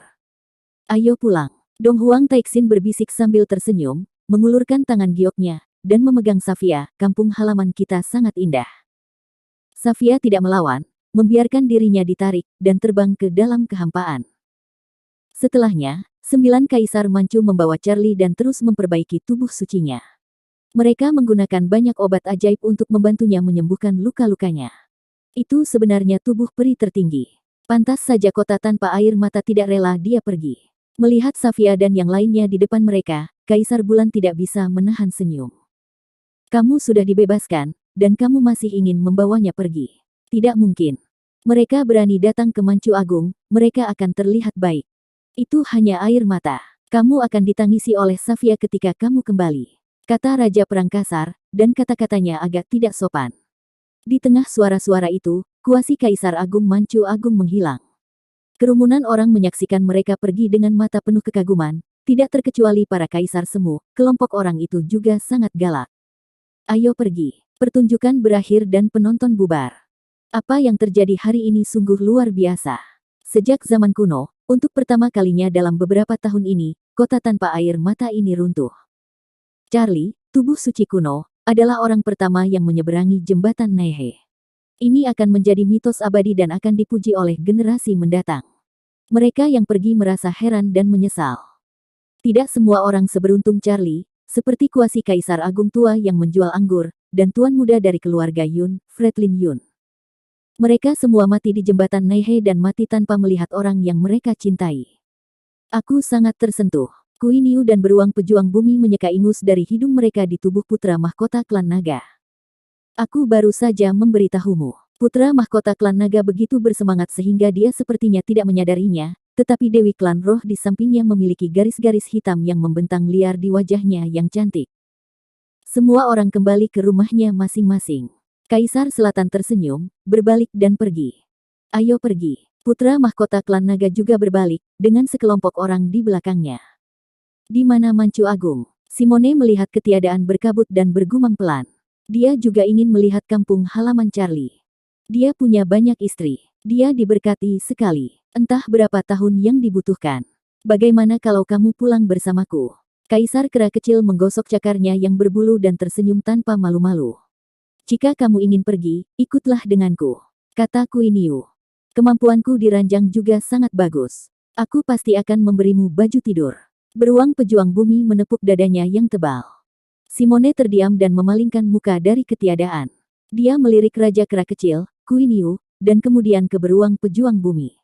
Ayo pulang. Dong Huang Taixin berbisik sambil tersenyum, mengulurkan tangan gioknya, dan memegang Safia, kampung halaman kita sangat indah. Safia tidak melawan, membiarkan dirinya ditarik, dan terbang ke dalam kehampaan. Setelahnya, 9 Kaisar Manchu membawa Charlie dan terus memperbaiki tubuh sucinya. Mereka menggunakan banyak obat ajaib untuk membantunya menyembuhkan luka-lukanya. Itu sebenarnya tubuh peri tertinggi. Pantas saja kota tanpa air mata tidak rela dia pergi. Melihat Safia dan yang lainnya di depan mereka, Kaisar Bulan tidak bisa menahan senyum. Kamu sudah dibebaskan, dan kamu masih ingin membawanya pergi. Tidak mungkin. Mereka berani datang ke Manchu Agung, mereka akan terlihat baik. Itu hanya air mata. Kamu akan ditangisi oleh Safia ketika kamu kembali. Kata Raja Perang kasar, dan kata-katanya agak tidak sopan. Di tengah suara-suara itu, kuasi Kaisar Agung Manchu Agung menghilang. Kerumunan orang menyaksikan mereka pergi dengan mata penuh kekaguman, tidak terkecuali para kaisar semu, kelompok orang itu juga sangat galak. Ayo pergi. Pertunjukan berakhir dan penonton bubar. Apa yang terjadi hari ini sungguh luar biasa. Sejak zaman kuno, untuk pertama kalinya dalam beberapa tahun ini, kota tanpa air mata ini runtuh. Charlie, tubuh suci kuno, adalah orang pertama yang menyeberangi jembatan Nehe. Ini akan menjadi mitos abadi dan akan dipuji oleh generasi mendatang. Mereka yang pergi merasa heran dan menyesal. Tidak semua orang seberuntung Charlie, seperti kuasi kaisar agung tua yang menjual anggur, dan tuan muda dari keluarga Yun, Fredlin Yun. Mereka semua mati di jembatan Nehe dan mati tanpa melihat orang yang mereka cintai. Aku sangat tersentuh. Kui Niu dan beruang pejuang bumi menyeka ingus dari hidung mereka di tubuh putra mahkota klan naga. Aku baru saja memberitahumu. Putra mahkota klan naga begitu bersemangat sehingga dia sepertinya tidak menyadarinya, tetapi Dewi klan roh di sampingnya memiliki garis-garis hitam yang membentang liar di wajahnya yang cantik. Semua orang kembali ke rumahnya masing-masing. Kaisar Selatan tersenyum, berbalik dan pergi. Ayo pergi. Putra mahkota klan naga juga berbalik, dengan sekelompok orang di belakangnya. Di mana Mancu Agung? Simone melihat ketiadaan berkabut dan bergumam pelan. Dia juga ingin melihat kampung halaman Charlie. Dia punya banyak istri. Dia diberkati sekali. Entah berapa tahun yang dibutuhkan. Bagaimana kalau kamu pulang bersamaku? Kaisar kera kecil menggosok cakarnya yang berbulu dan tersenyum tanpa malu-malu. Jika kamu ingin pergi, ikutlah denganku, kata Kui Niu. Kemampuanku di ranjang juga sangat bagus. Aku pasti akan memberimu baju tidur. Beruang pejuang bumi menepuk dadanya yang tebal. Simone terdiam dan memalingkan muka dari ketiadaan. Dia melirik Raja Kera Kecil, Kui Niu, dan kemudian ke beruang pejuang bumi.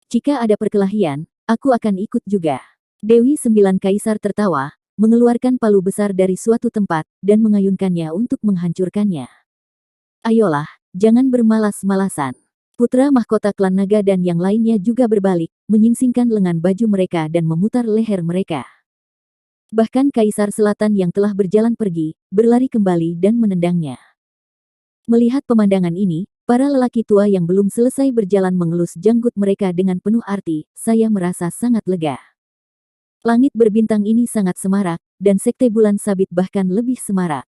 Jika ada perkelahian, aku akan ikut juga. Dewi Sembilan Kaisar tertawa, mengeluarkan palu besar dari suatu tempat, dan mengayunkannya untuk menghancurkannya. Ayolah, jangan bermalas-malasan. Putra mahkota klan naga dan yang lainnya juga berbalik, menyingsingkan lengan baju mereka dan memutar leher mereka. Bahkan Kaisar Selatan yang telah berjalan pergi, berlari kembali dan menendangnya. Melihat pemandangan ini, para lelaki tua yang belum selesai berjalan mengelus janggut mereka dengan penuh arti, saya merasa sangat lega. Langit berbintang ini sangat semarak, dan sekte bulan sabit bahkan lebih semarak.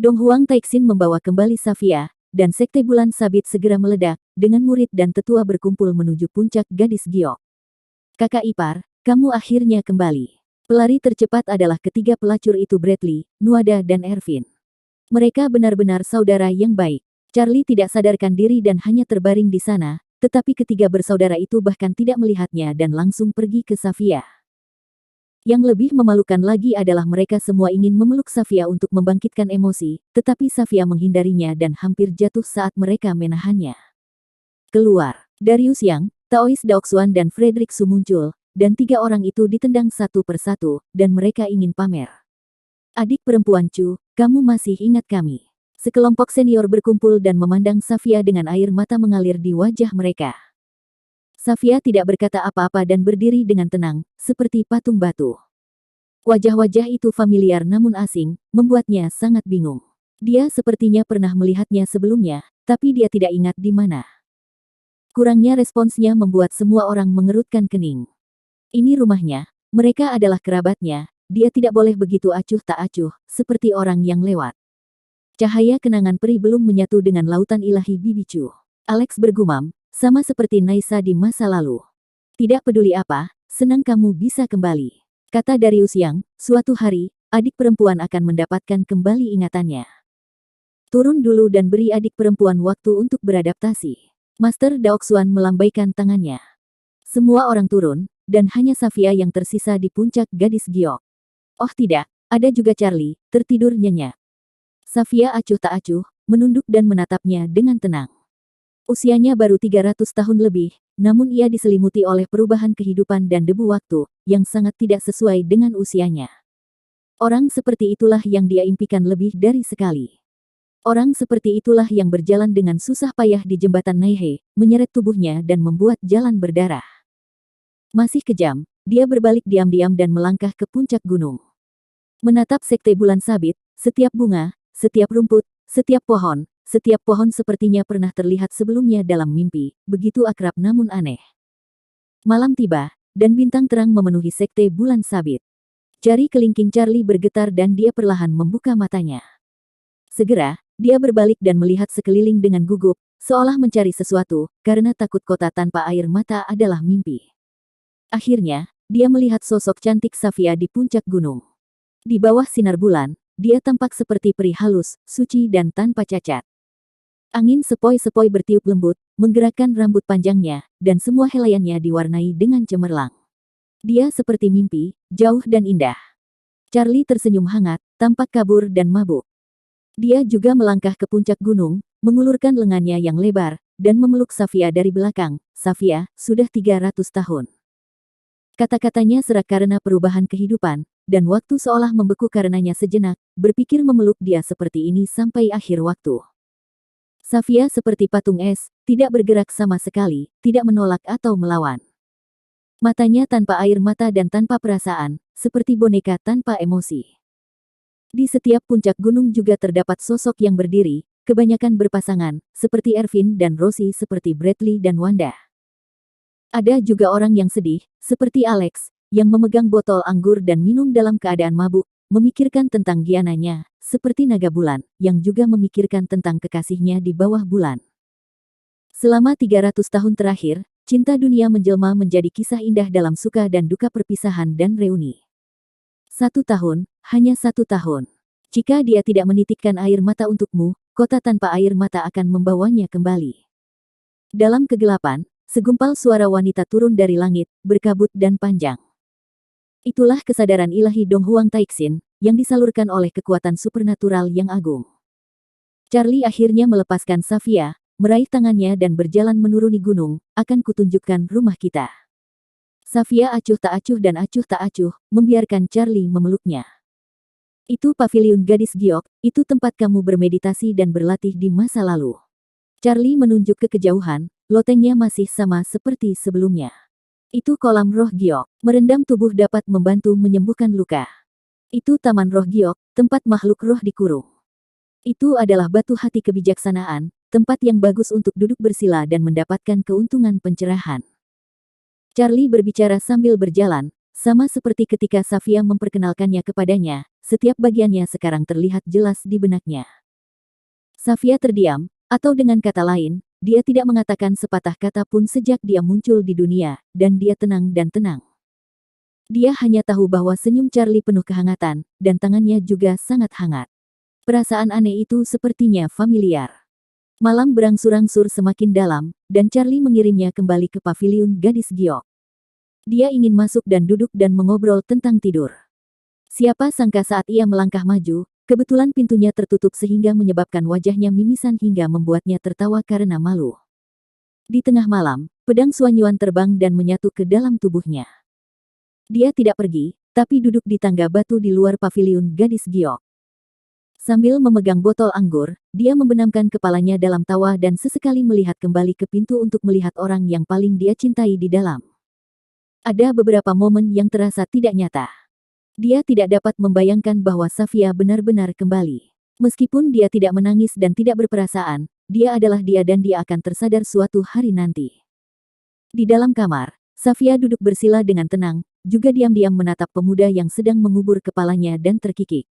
Dong Huang Taixin membawa kembali Safia, dan sekte bulan sabit segera meledak, dengan murid dan tetua berkumpul menuju puncak gadis giok. Kakak ipar, kamu akhirnya kembali. Pelari tercepat adalah ketiga pelacur itu Bradley, Nuada dan Ervin. Mereka benar-benar saudara yang baik. Charlie tidak sadarkan diri dan hanya terbaring di sana, tetapi ketiga bersaudara itu bahkan tidak melihatnya dan langsung pergi ke Safia. Yang lebih memalukan lagi adalah mereka semua ingin memeluk Safia untuk membangkitkan emosi, tetapi Safia menghindarinya dan hampir jatuh saat mereka menahannya. Keluar. Darius Yang, Taois Daoxuan dan Frederick Su muncul, dan tiga orang itu ditendang satu persatu, dan mereka ingin pamer. Adik perempuan Chu, kamu masih ingat kami? Sekelompok senior berkumpul dan memandang Safia dengan air mata mengalir di wajah mereka. Safia tidak berkata apa-apa dan berdiri dengan tenang, seperti patung batu. Wajah-wajah itu familiar namun asing, membuatnya sangat bingung. Dia sepertinya pernah melihatnya sebelumnya, tapi dia tidak ingat di mana. Kurangnya responsnya membuat semua orang mengerutkan kening. Ini rumahnya, mereka adalah kerabatnya, dia tidak boleh begitu acuh tak acuh, seperti orang yang lewat. Cahaya kenangan peri belum menyatu dengan lautan ilahi Bibicu. Alex bergumam, sama seperti Naisa di masa lalu. Tidak peduli apa, senang kamu bisa kembali. Kata Darius Yang, suatu hari, adik perempuan akan mendapatkan kembali ingatannya. Turun dulu dan beri adik perempuan waktu untuk beradaptasi. Master Daoxuan melambaikan tangannya. Semua orang turun, dan hanya Safia yang tersisa di puncak gadis giok. Oh tidak, ada juga Charlie, tertidur nyenyak. Safia acuh tak acuh, menunduk dan menatapnya dengan tenang. Usianya baru 300 tahun lebih, namun ia diselimuti oleh perubahan kehidupan dan debu waktu, yang sangat tidak sesuai dengan usianya. Orang seperti itulah yang dia impikan lebih dari sekali. Orang seperti itulah yang berjalan dengan susah payah di jembatan Nehe, menyeret tubuhnya dan membuat jalan berdarah. Masih kejam, dia berbalik diam-diam dan melangkah ke puncak gunung. Menatap sekte bulan sabit, setiap bunga, setiap rumput, setiap pohon sepertinya pernah terlihat sebelumnya dalam mimpi, begitu akrab namun aneh. Malam tiba, dan bintang terang memenuhi sekte bulan sabit. Jari kelingking Charlie bergetar dan dia perlahan membuka matanya. Segera, dia berbalik dan melihat sekeliling dengan gugup, seolah mencari sesuatu, karena takut kota tanpa air mata adalah mimpi. Akhirnya, dia melihat sosok cantik Safia di puncak gunung. Di bawah sinar bulan, dia tampak seperti peri halus, suci dan tanpa cacat. Angin sepoi-sepoi bertiup lembut, menggerakkan rambut panjangnya, dan semua helaiannya diwarnai dengan cemerlang. Dia seperti mimpi, jauh dan indah. Charlie tersenyum hangat, tampak kabur dan mabuk. Dia juga melangkah ke puncak gunung, mengulurkan lengannya yang lebar, dan memeluk Safia dari belakang. Safia, sudah 300 tahun. Kata-katanya serak karena perubahan kehidupan, dan waktu seolah membeku karenanya sejenak, berpikir memeluk dia seperti ini sampai akhir waktu. Safia seperti patung es, tidak bergerak sama sekali, tidak menolak atau melawan. Matanya tanpa air mata dan tanpa perasaan, seperti boneka tanpa emosi. Di setiap puncak gunung juga terdapat sosok yang berdiri, kebanyakan berpasangan, seperti Ervin dan Rosie seperti Bradley dan Wanda. Ada juga orang yang sedih, seperti Alex, yang memegang botol anggur dan minum dalam keadaan mabuk, memikirkan tentang Giananya, seperti naga bulan, yang juga memikirkan tentang kekasihnya di bawah bulan. Selama 300 tahun terakhir, cinta dunia menjelma menjadi kisah indah dalam suka dan duka perpisahan dan reuni. 1 tahun, hanya 1 tahun. Jika dia tidak menitikkan air mata untukmu, kota tanpa air mata akan membawanya kembali. Dalam kegelapan, segumpal suara wanita turun dari langit, berkabut dan panjang. Itulah kesadaran ilahi Dong Huang Taixin, yang disalurkan oleh kekuatan supernatural yang agung. Charlie akhirnya melepaskan Safia, meraih tangannya dan berjalan menuruni gunung, akan kutunjukkan rumah kita. Safia acuh tak acuh dan acuh tak acuh, membiarkan Charlie memeluknya. Itu paviliun gadis giok, itu tempat kamu bermeditasi dan berlatih di masa lalu. Charlie menunjuk ke kejauhan, lotengnya masih sama seperti sebelumnya. Itu kolam roh giok, merendam tubuh dapat membantu menyembuhkan luka. Itu taman roh giok, tempat makhluk roh dikurung. Itu adalah batu hati kebijaksanaan, tempat yang bagus untuk duduk bersila dan mendapatkan keuntungan pencerahan. Charlie berbicara sambil berjalan, sama seperti ketika Safia memperkenalkannya kepadanya, setiap bagiannya sekarang terlihat jelas di benaknya. Safia terdiam, atau dengan kata lain, dia tidak mengatakan sepatah kata pun sejak dia muncul di dunia, dan dia tenang dan tenang. Dia hanya tahu bahwa senyum Charlie penuh kehangatan, dan tangannya juga sangat hangat. Perasaan aneh itu sepertinya familiar. Malam berangsur-angsur semakin dalam, dan Charlie mengirimnya kembali ke paviliun gadis giok. Dia ingin masuk dan duduk dan mengobrol tentang tidur. Siapa sangka saat ia melangkah maju, kebetulan pintunya tertutup sehingga menyebabkan wajahnya mimisan hingga membuatnya tertawa karena malu. Di tengah malam, pedang Suanyuan terbang dan menyatu ke dalam tubuhnya. Dia tidak pergi, tapi duduk di tangga batu di luar paviliun gadis giok. Sambil memegang botol anggur, dia membenamkan kepalanya dalam tawa dan sesekali melihat kembali ke pintu untuk melihat orang yang paling dia cintai di dalam. Ada beberapa momen yang terasa tidak nyata. Dia tidak dapat membayangkan bahwa Safia benar-benar kembali. Meskipun dia tidak menangis dan tidak berperasaan, dia adalah dia dan dia akan tersadar suatu hari nanti. Di dalam kamar, Safia duduk bersila dengan tenang, juga diam-diam menatap pemuda yang sedang mengubur kepalanya dan terkikik.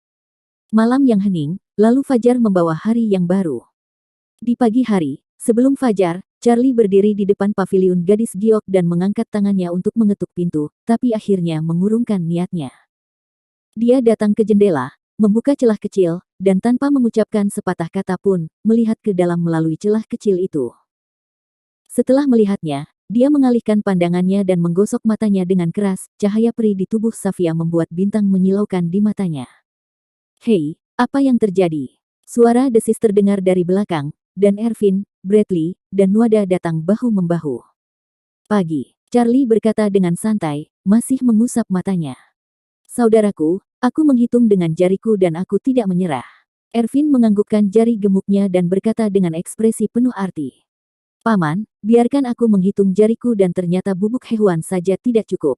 Malam yang hening, lalu fajar membawa hari yang baru. Di pagi hari, sebelum fajar, Charlie berdiri di depan paviliun gadis giok dan mengangkat tangannya untuk mengetuk pintu, tapi akhirnya mengurungkan niatnya. Dia datang ke jendela, membuka celah kecil, dan tanpa mengucapkan sepatah kata pun, melihat ke dalam melalui celah kecil itu. Setelah melihatnya, dia mengalihkan pandangannya dan menggosok matanya dengan keras, cahaya peri di tubuh Safia membuat bintang menyilaukan di matanya. Hei, apa yang terjadi? Suara desis terdengar dari belakang, dan Ervin, Bradley, dan Wanda datang bahu-membahu. Pagi, Charlie berkata dengan santai, masih mengusap matanya. Saudaraku, aku menghitung dengan jariku dan aku tidak menyerah. Ervin menganggukkan jari gemuknya dan berkata dengan ekspresi penuh arti. Paman, biarkan aku menghitung jariku dan ternyata bubuk hewan saja tidak cukup.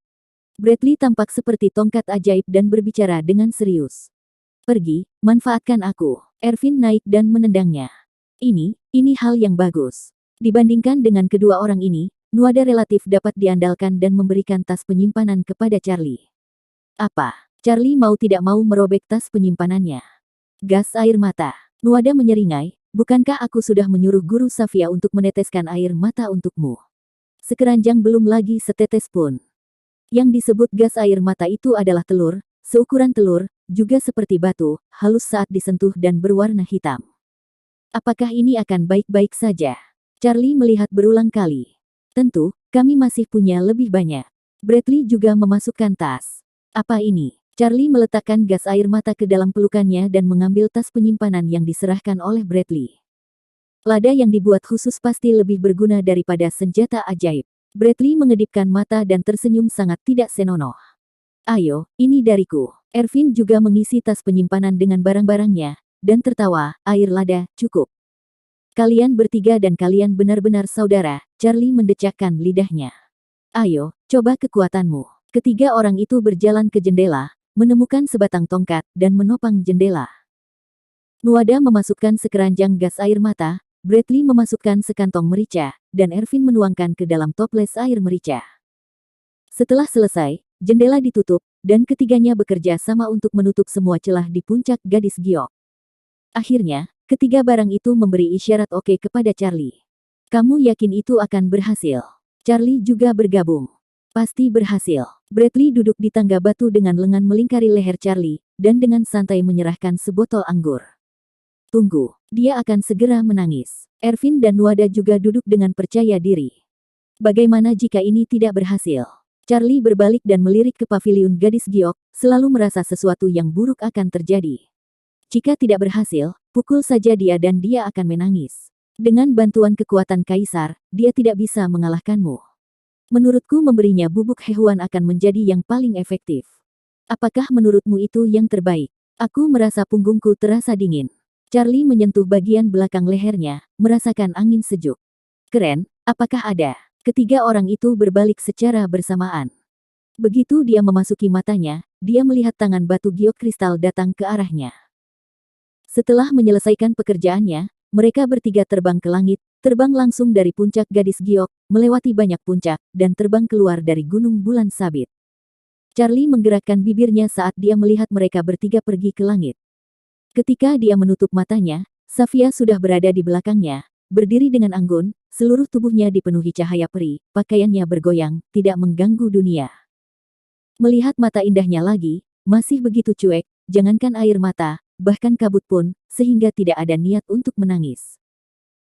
Bradley tampak seperti tongkat ajaib dan berbicara dengan serius. Pergi, manfaatkan aku. Ervin naik dan menendangnya. Ini hal yang bagus. Dibandingkan dengan kedua orang ini, Nuada relatif dapat diandalkan dan memberikan tas penyimpanan kepada Charlie. Apa? Charlie mau tidak mau merobek tas penyimpanannya. Gas air mata. Nuada menyeringai, bukankah aku sudah menyuruh guru Safia untuk meneteskan air mata untukmu? Sekeranjang belum lagi setetes pun. Yang disebut gas air mata itu adalah telur, seukuran telur, juga seperti batu, halus saat disentuh dan berwarna hitam. Apakah ini akan baik-baik saja? Charlie melihat berulang kali. Tentu, kami masih punya lebih banyak. Bradley juga memasukkan tas. Apa ini? Charlie meletakkan gas air mata ke dalam pelukannya dan mengambil tas penyimpanan yang diserahkan oleh Bradley. Lada yang dibuat khusus pasti lebih berguna daripada senjata ajaib. Bradley mengedipkan mata dan tersenyum sangat tidak senonoh. Ayo, ini dariku. Ervin juga mengisi tas penyimpanan dengan barang-barangnya, dan tertawa, air lada, cukup. Kalian bertiga dan kalian benar-benar saudara, Charlie mendecakkan lidahnya. Ayo, coba kekuatanmu. Ketiga orang itu berjalan ke jendela, menemukan sebatang tongkat, dan menopang jendela. Nuada memasukkan sekeranjang gas air mata, Bradley memasukkan sekantong merica, dan Ervin menuangkan ke dalam toples air merica. Setelah selesai, jendela ditutup, dan ketiganya bekerja sama untuk menutup semua celah di puncak gadis giok. Akhirnya, ketiga barang itu memberi isyarat oke kepada Charlie. Kamu yakin itu akan berhasil? Charlie juga bergabung. Pasti berhasil. Bradley duduk di tangga batu dengan lengan melingkari leher Charlie, dan dengan santai menyerahkan sebotol anggur. Tunggu, dia akan segera menangis. Ervin dan Nuada juga duduk dengan percaya diri. Bagaimana jika ini tidak berhasil? Charlie berbalik dan melirik ke paviliun gadis giok, selalu merasa sesuatu yang buruk akan terjadi. Jika tidak berhasil, pukul saja dia dan dia akan menangis. Dengan bantuan kekuatan kaisar, dia tidak bisa mengalahkanmu. Menurutku memberinya bubuk hewan akan menjadi yang paling efektif. Apakah menurutmu itu yang terbaik? Aku merasa punggungku terasa dingin. Charlie menyentuh bagian belakang lehernya, merasakan angin sejuk. Keren, apakah ada? Ketiga orang itu berbalik secara bersamaan. Begitu dia memasuki matanya, dia melihat tangan batu giok kristal datang ke arahnya. Setelah menyelesaikan pekerjaannya, mereka bertiga terbang ke langit, terbang langsung dari puncak gadis giok, melewati banyak puncak, dan terbang keluar dari gunung bulan sabit. Charlie menggerakkan bibirnya saat dia melihat mereka bertiga pergi ke langit. Ketika dia menutup matanya, Safia sudah berada di belakangnya, berdiri dengan anggun, seluruh tubuhnya dipenuhi cahaya peri, pakaiannya bergoyang, tidak mengganggu dunia. Melihat mata indahnya lagi, masih begitu cuek, jangankan air mata, bahkan kabut pun, sehingga tidak ada niat untuk menangis.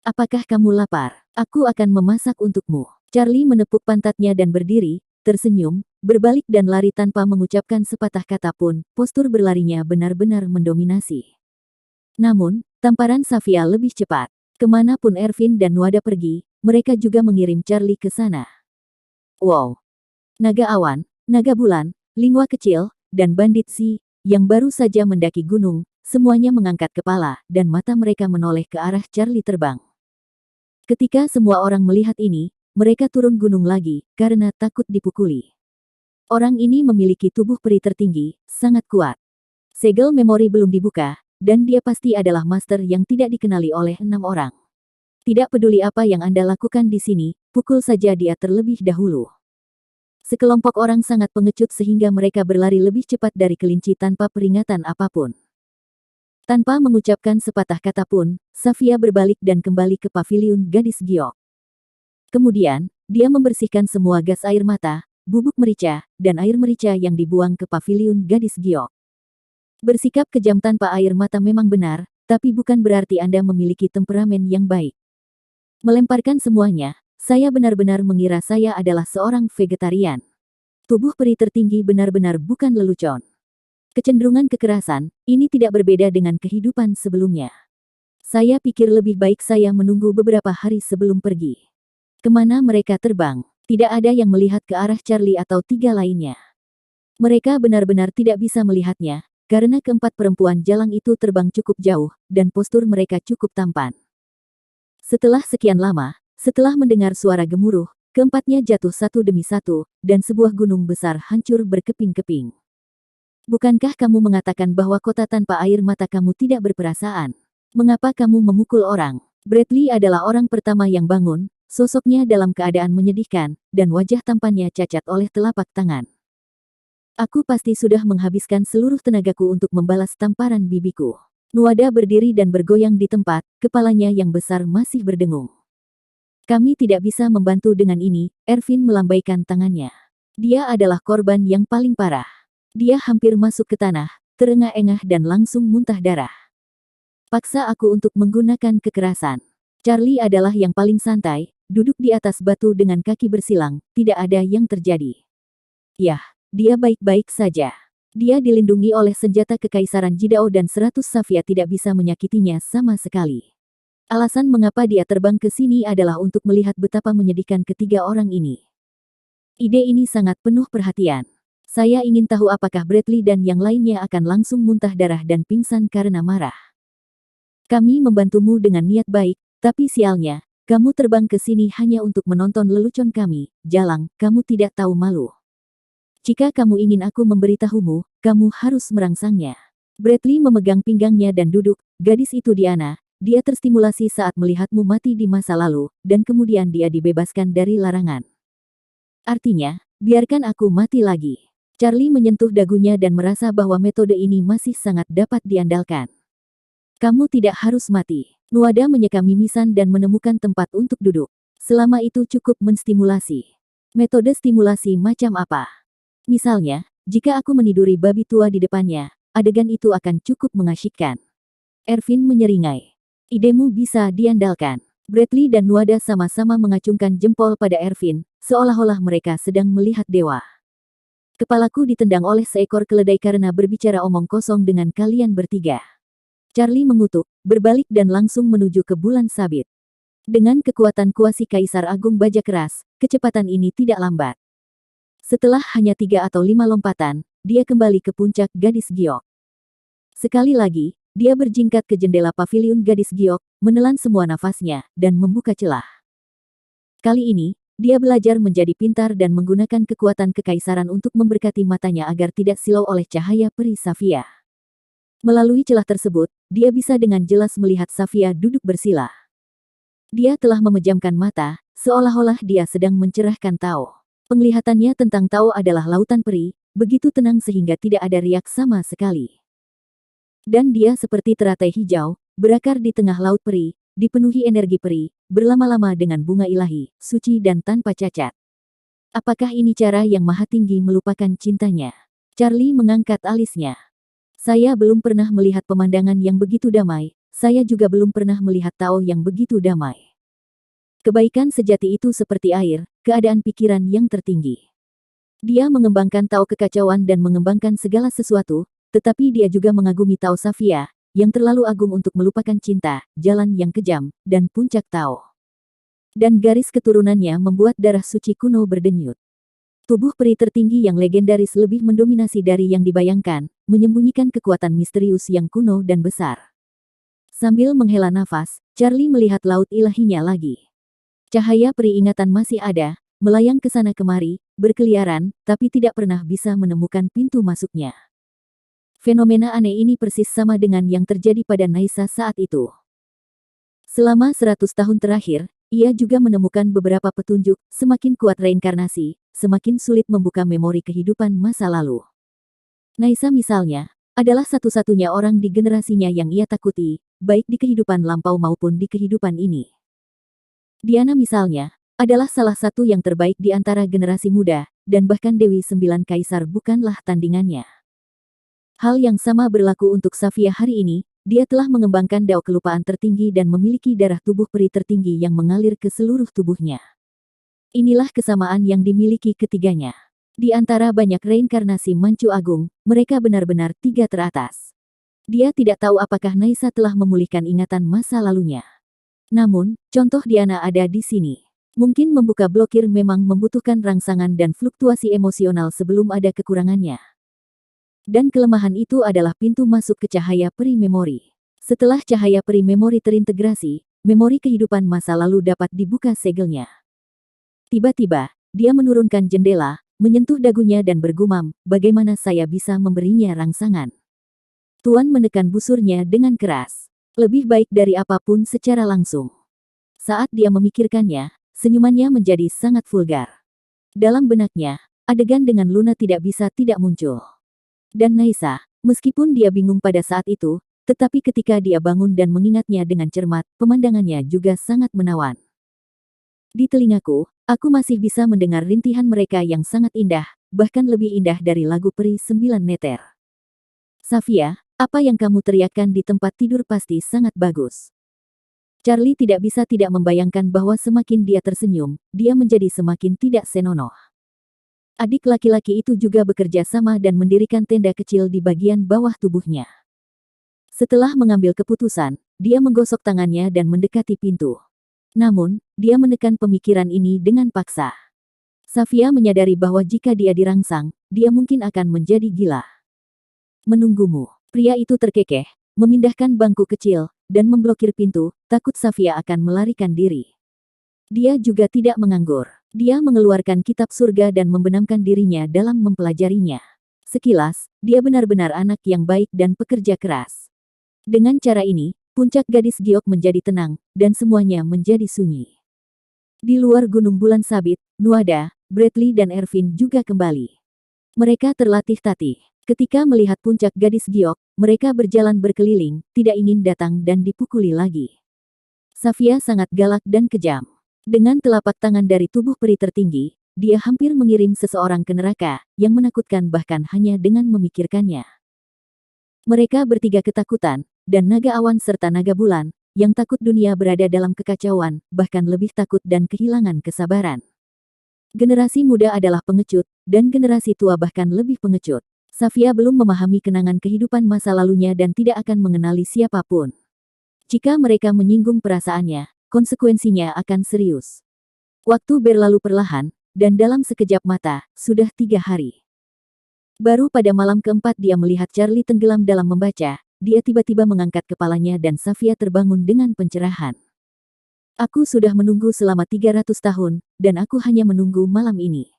Apakah kamu lapar? Aku akan memasak untukmu. Charlie menepuk pantatnya dan berdiri, tersenyum, berbalik dan lari tanpa mengucapkan sepatah kata pun, postur berlarinya benar-benar mendominasi. Namun, tamparan Safia lebih cepat. Kemanapun Ervin dan Nuada pergi, mereka juga mengirim Charlie ke sana. Wow! Naga awan, naga bulan, lingua kecil, dan bandit si, yang baru saja mendaki gunung, semuanya mengangkat kepala, dan mata mereka menoleh ke arah Charlie terbang. Ketika semua orang melihat ini, mereka turun gunung lagi, karena takut dipukuli. Orang ini memiliki tubuh peri tertinggi, sangat kuat. Segel memori belum dibuka, dan dia pasti adalah master yang tidak dikenali oleh 6 orang. Tidak peduli apa yang Anda lakukan di sini, pukul saja dia terlebih dahulu. Sekelompok orang sangat pengecut sehingga mereka berlari lebih cepat dari kelinci tanpa peringatan apapun. Tanpa mengucapkan sepatah kata pun, Safia berbalik dan kembali ke paviliun gadis giok. Kemudian, dia membersihkan semua gas air mata, bubuk merica, dan air merica yang dibuang ke paviliun gadis giok. Bersikap kejam tanpa air mata memang benar, tapi bukan berarti Anda memiliki temperamen yang baik. Melemparkan semuanya, saya benar-benar mengira saya adalah seorang vegetarian. Tubuh peri tertinggi benar-benar bukan lelucon. Kecenderungan kekerasan, ini tidak berbeda dengan kehidupan sebelumnya. Saya pikir lebih baik saya menunggu beberapa hari sebelum pergi. Kemana mereka terbang? Tidak ada yang melihat ke arah Charlie atau tiga lainnya. Mereka benar-benar tidak bisa melihatnya, karena keempat perempuan jalang itu terbang cukup jauh, dan postur mereka cukup tampan. Setelah sekian lama, setelah mendengar suara gemuruh, keempatnya jatuh satu demi satu, dan sebuah gunung besar hancur berkeping-keping. Bukankah kamu mengatakan bahwa kota tanpa air mata kamu tidak berperasaan? Mengapa kamu memukul orang? Bradley adalah orang pertama yang bangun, sosoknya dalam keadaan menyedihkan, dan wajah tampannya cacat oleh telapak tangan. Aku pasti sudah menghabiskan seluruh tenagaku untuk membalas tamparan bibiku. Nuada berdiri dan bergoyang di tempat, kepalanya yang besar masih berdengung. Kami tidak bisa membantu dengan ini, Ervin melambaikan tangannya. Dia adalah korban yang paling parah. Dia hampir masuk ke tanah, terengah-engah dan langsung muntah darah. Paksa aku untuk menggunakan kekerasan. Charlie adalah yang paling santai, duduk di atas batu dengan kaki bersilang, tidak ada yang terjadi. Yah, dia baik-baik saja. Dia dilindungi oleh senjata kekaisaran Jidao dan 100 Safia tidak bisa menyakitinya sama sekali. Alasan mengapa dia terbang ke sini adalah untuk melihat betapa menyedihkan ketiga orang ini. Ide ini sangat penuh perhatian. Saya ingin tahu apakah Bradley dan yang lainnya akan langsung muntah darah dan pingsan karena marah. Kami membantumu dengan niat baik, tapi sialnya, kamu terbang ke sini hanya untuk menonton lelucon kami, Jalang, kamu tidak tahu malu. Jika kamu ingin aku memberitahumu, kamu harus merangsangnya. Bradley memegang pinggangnya dan duduk, gadis itu Diana, dia terstimulasi saat melihatmu mati di masa lalu, dan kemudian dia dibebaskan dari larangan. Artinya, biarkan aku mati lagi. Charlie menyentuh dagunya dan merasa bahwa metode ini masih sangat dapat diandalkan. Kamu tidak harus mati. Nuada menyeka mimisan dan menemukan tempat untuk duduk. Selama itu cukup menstimulasi. Metode stimulasi macam apa? Misalnya, jika aku meniduri babi tua di depannya, adegan itu akan cukup mengasyikkan. Ervin menyeringai. Idemu bisa diandalkan. Bradley dan Nuada sama-sama mengacungkan jempol pada Ervin, seolah-olah mereka sedang melihat dewa. Kepalaku ditendang oleh seekor keledai karena berbicara omong kosong dengan kalian bertiga. Charlie mengutuk, berbalik dan langsung menuju ke bulan sabit. Dengan kekuatan kuasi Kaisar Agung Baja Keras, kecepatan ini tidak lambat. Setelah hanya 3 atau 5 lompatan, dia kembali ke puncak Gadis Giok. Sekali lagi, dia berjingkat ke jendela paviliun Gadis Giok, menelan semua nafasnya, dan membuka celah. Kali ini, dia belajar menjadi pintar dan menggunakan kekuatan kekaisaran untuk memberkati matanya agar tidak silau oleh cahaya peri Safia. Melalui celah tersebut, dia bisa dengan jelas melihat Safia duduk bersila. Dia telah memejamkan mata, seolah-olah dia sedang mencerahkan Tao. Penglihatannya tentang Tao adalah lautan peri, begitu tenang sehingga tidak ada riak sama sekali. Dan dia seperti teratai hijau, berakar di tengah laut peri, dipenuhi energi peri, berlama-lama dengan bunga ilahi, suci dan tanpa cacat. Apakah ini cara yang maha tinggi melupakan cintanya? Charlie mengangkat alisnya. Saya belum pernah melihat pemandangan yang begitu damai, saya juga belum pernah melihat Tao yang begitu damai. Kebaikan sejati itu seperti air, keadaan pikiran yang tertinggi. Dia mengembangkan Tao kekacauan dan mengembangkan segala sesuatu, tetapi dia juga mengagumi Tao Safia, yang terlalu agung untuk melupakan cinta, jalan yang kejam, dan puncak Tao. Dan garis keturunannya membuat darah suci kuno berdenyut. Tubuh peri tertinggi yang legendaris lebih mendominasi dari yang dibayangkan, menyembunyikan kekuatan misterius yang kuno dan besar. Sambil menghela nafas, Charlie melihat laut ilahinya lagi. Cahaya peri ingatan masih ada, melayang ke sana kemari, berkeliaran, tapi tidak pernah bisa menemukan pintu masuknya. Fenomena aneh ini persis sama dengan yang terjadi pada Naisa saat itu. Selama 100 tahun terakhir, ia juga menemukan beberapa petunjuk, semakin kuat reinkarnasi, semakin sulit membuka memori kehidupan masa lalu. Naisa misalnya, adalah satu-satunya orang di generasinya yang ia takuti, baik di kehidupan lampau maupun di kehidupan ini. Diana misalnya, adalah salah satu yang terbaik di antara generasi muda, dan bahkan Dewi Sembilan Kaisar bukanlah tandingannya. Hal yang sama berlaku untuk Safia hari ini, dia telah mengembangkan dao kelupaan tertinggi dan memiliki darah tubuh peri tertinggi yang mengalir ke seluruh tubuhnya. Inilah kesamaan yang dimiliki ketiganya. Di antara banyak reinkarnasi Mancu Agung, mereka benar-benar 3 teratas. Dia tidak tahu apakah Naisa telah memulihkan ingatan masa lalunya. Namun, contoh Diana ada di sini. Mungkin membuka blokir memang membutuhkan rangsangan dan fluktuasi emosional sebelum ada kekurangannya. Dan kelemahan itu adalah pintu masuk ke cahaya peri memori. Setelah cahaya peri memori terintegrasi, memori kehidupan masa lalu dapat dibuka segelnya. Tiba-tiba, dia menurunkan jendela, menyentuh dagunya dan bergumam, bagaimana saya bisa memberinya rangsangan. Tuan menekan busurnya dengan keras. Lebih baik dari apapun secara langsung. Saat dia memikirkannya, senyumannya menjadi sangat vulgar. Dalam benaknya, adegan dengan Luna tidak bisa tidak muncul. Dan Naisa, meskipun dia bingung pada saat itu, tetapi ketika dia bangun dan mengingatnya dengan cermat, pemandangannya juga sangat menawan. Di telingaku, aku masih bisa mendengar rintihan mereka yang sangat indah, bahkan lebih indah dari lagu Peri 9 Neter. Safia, apa yang kamu teriakkan di tempat tidur pasti sangat bagus. Charlie tidak bisa tidak membayangkan bahwa semakin dia tersenyum, dia menjadi semakin tidak senonoh. Adik laki-laki itu juga bekerja sama dan mendirikan tenda kecil di bagian bawah tubuhnya. Setelah mengambil keputusan, dia menggosok tangannya dan mendekati pintu. Namun, dia menekan pemikiran ini dengan paksa. Safia menyadari bahwa jika dia dirangsang, dia mungkin akan menjadi gila. Menunggumu. Pria itu terkekeh, memindahkan bangku kecil, dan memblokir pintu, takut Safia akan melarikan diri. Dia juga tidak menganggur. Dia mengeluarkan kitab surga dan membenamkan dirinya dalam mempelajarinya. Sekilas, dia benar-benar anak yang baik dan pekerja keras. Dengan cara ini, puncak gadis giok menjadi tenang, dan semuanya menjadi sunyi. Di luar gunung bulan sabit, Nuada, Bradley dan Ervin juga kembali. Mereka terlatih-tatih. Ketika melihat puncak gadis giok, mereka berjalan berkeliling, tidak ingin datang dan dipukuli lagi. Safia sangat galak dan kejam. Dengan telapak tangan dari tubuh peri tertinggi, dia hampir mengirim seseorang ke neraka, yang menakutkan bahkan hanya dengan memikirkannya. Mereka bertiga ketakutan, dan naga awan serta naga bulan, yang takut dunia berada dalam kekacauan, bahkan lebih takut dan kehilangan kesabaran. Generasi muda adalah pengecut, dan generasi tua bahkan lebih pengecut. Safia belum memahami kenangan kehidupan masa lalunya dan tidak akan mengenali siapapun. Jika mereka menyinggung perasaannya, konsekuensinya akan serius. Waktu berlalu perlahan, dan dalam sekejap mata, sudah 3 hari. Baru pada malam keempat dia melihat Charlie tenggelam dalam membaca, dia tiba-tiba mengangkat kepalanya dan Safia terbangun dengan pencerahan. Aku sudah menunggu selama 300 tahun, dan aku hanya menunggu malam ini.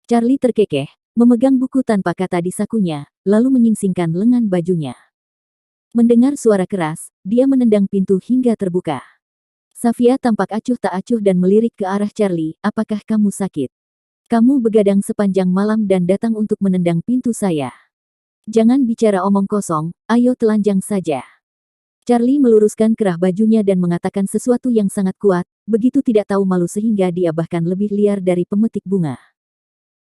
Charlie terkekeh, memegang buku tanpa kata di sakunya, lalu menyingsingkan lengan bajunya. Mendengar suara keras, dia menendang pintu hingga terbuka. Safia tampak acuh tak acuh dan melirik ke arah Charlie, apakah kamu sakit? Kamu begadang sepanjang malam dan datang untuk menendang pintu saya. Jangan bicara omong kosong, ayo telanjang saja. Charlie meluruskan kerah bajunya dan mengatakan sesuatu yang sangat kuat, begitu tidak tahu malu sehingga dia bahkan lebih liar dari pemetik bunga.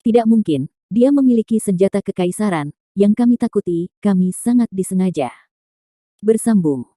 Tidak mungkin, dia memiliki senjata kekaisaran, yang kami takuti, kami sangat disengaja. Bersambung.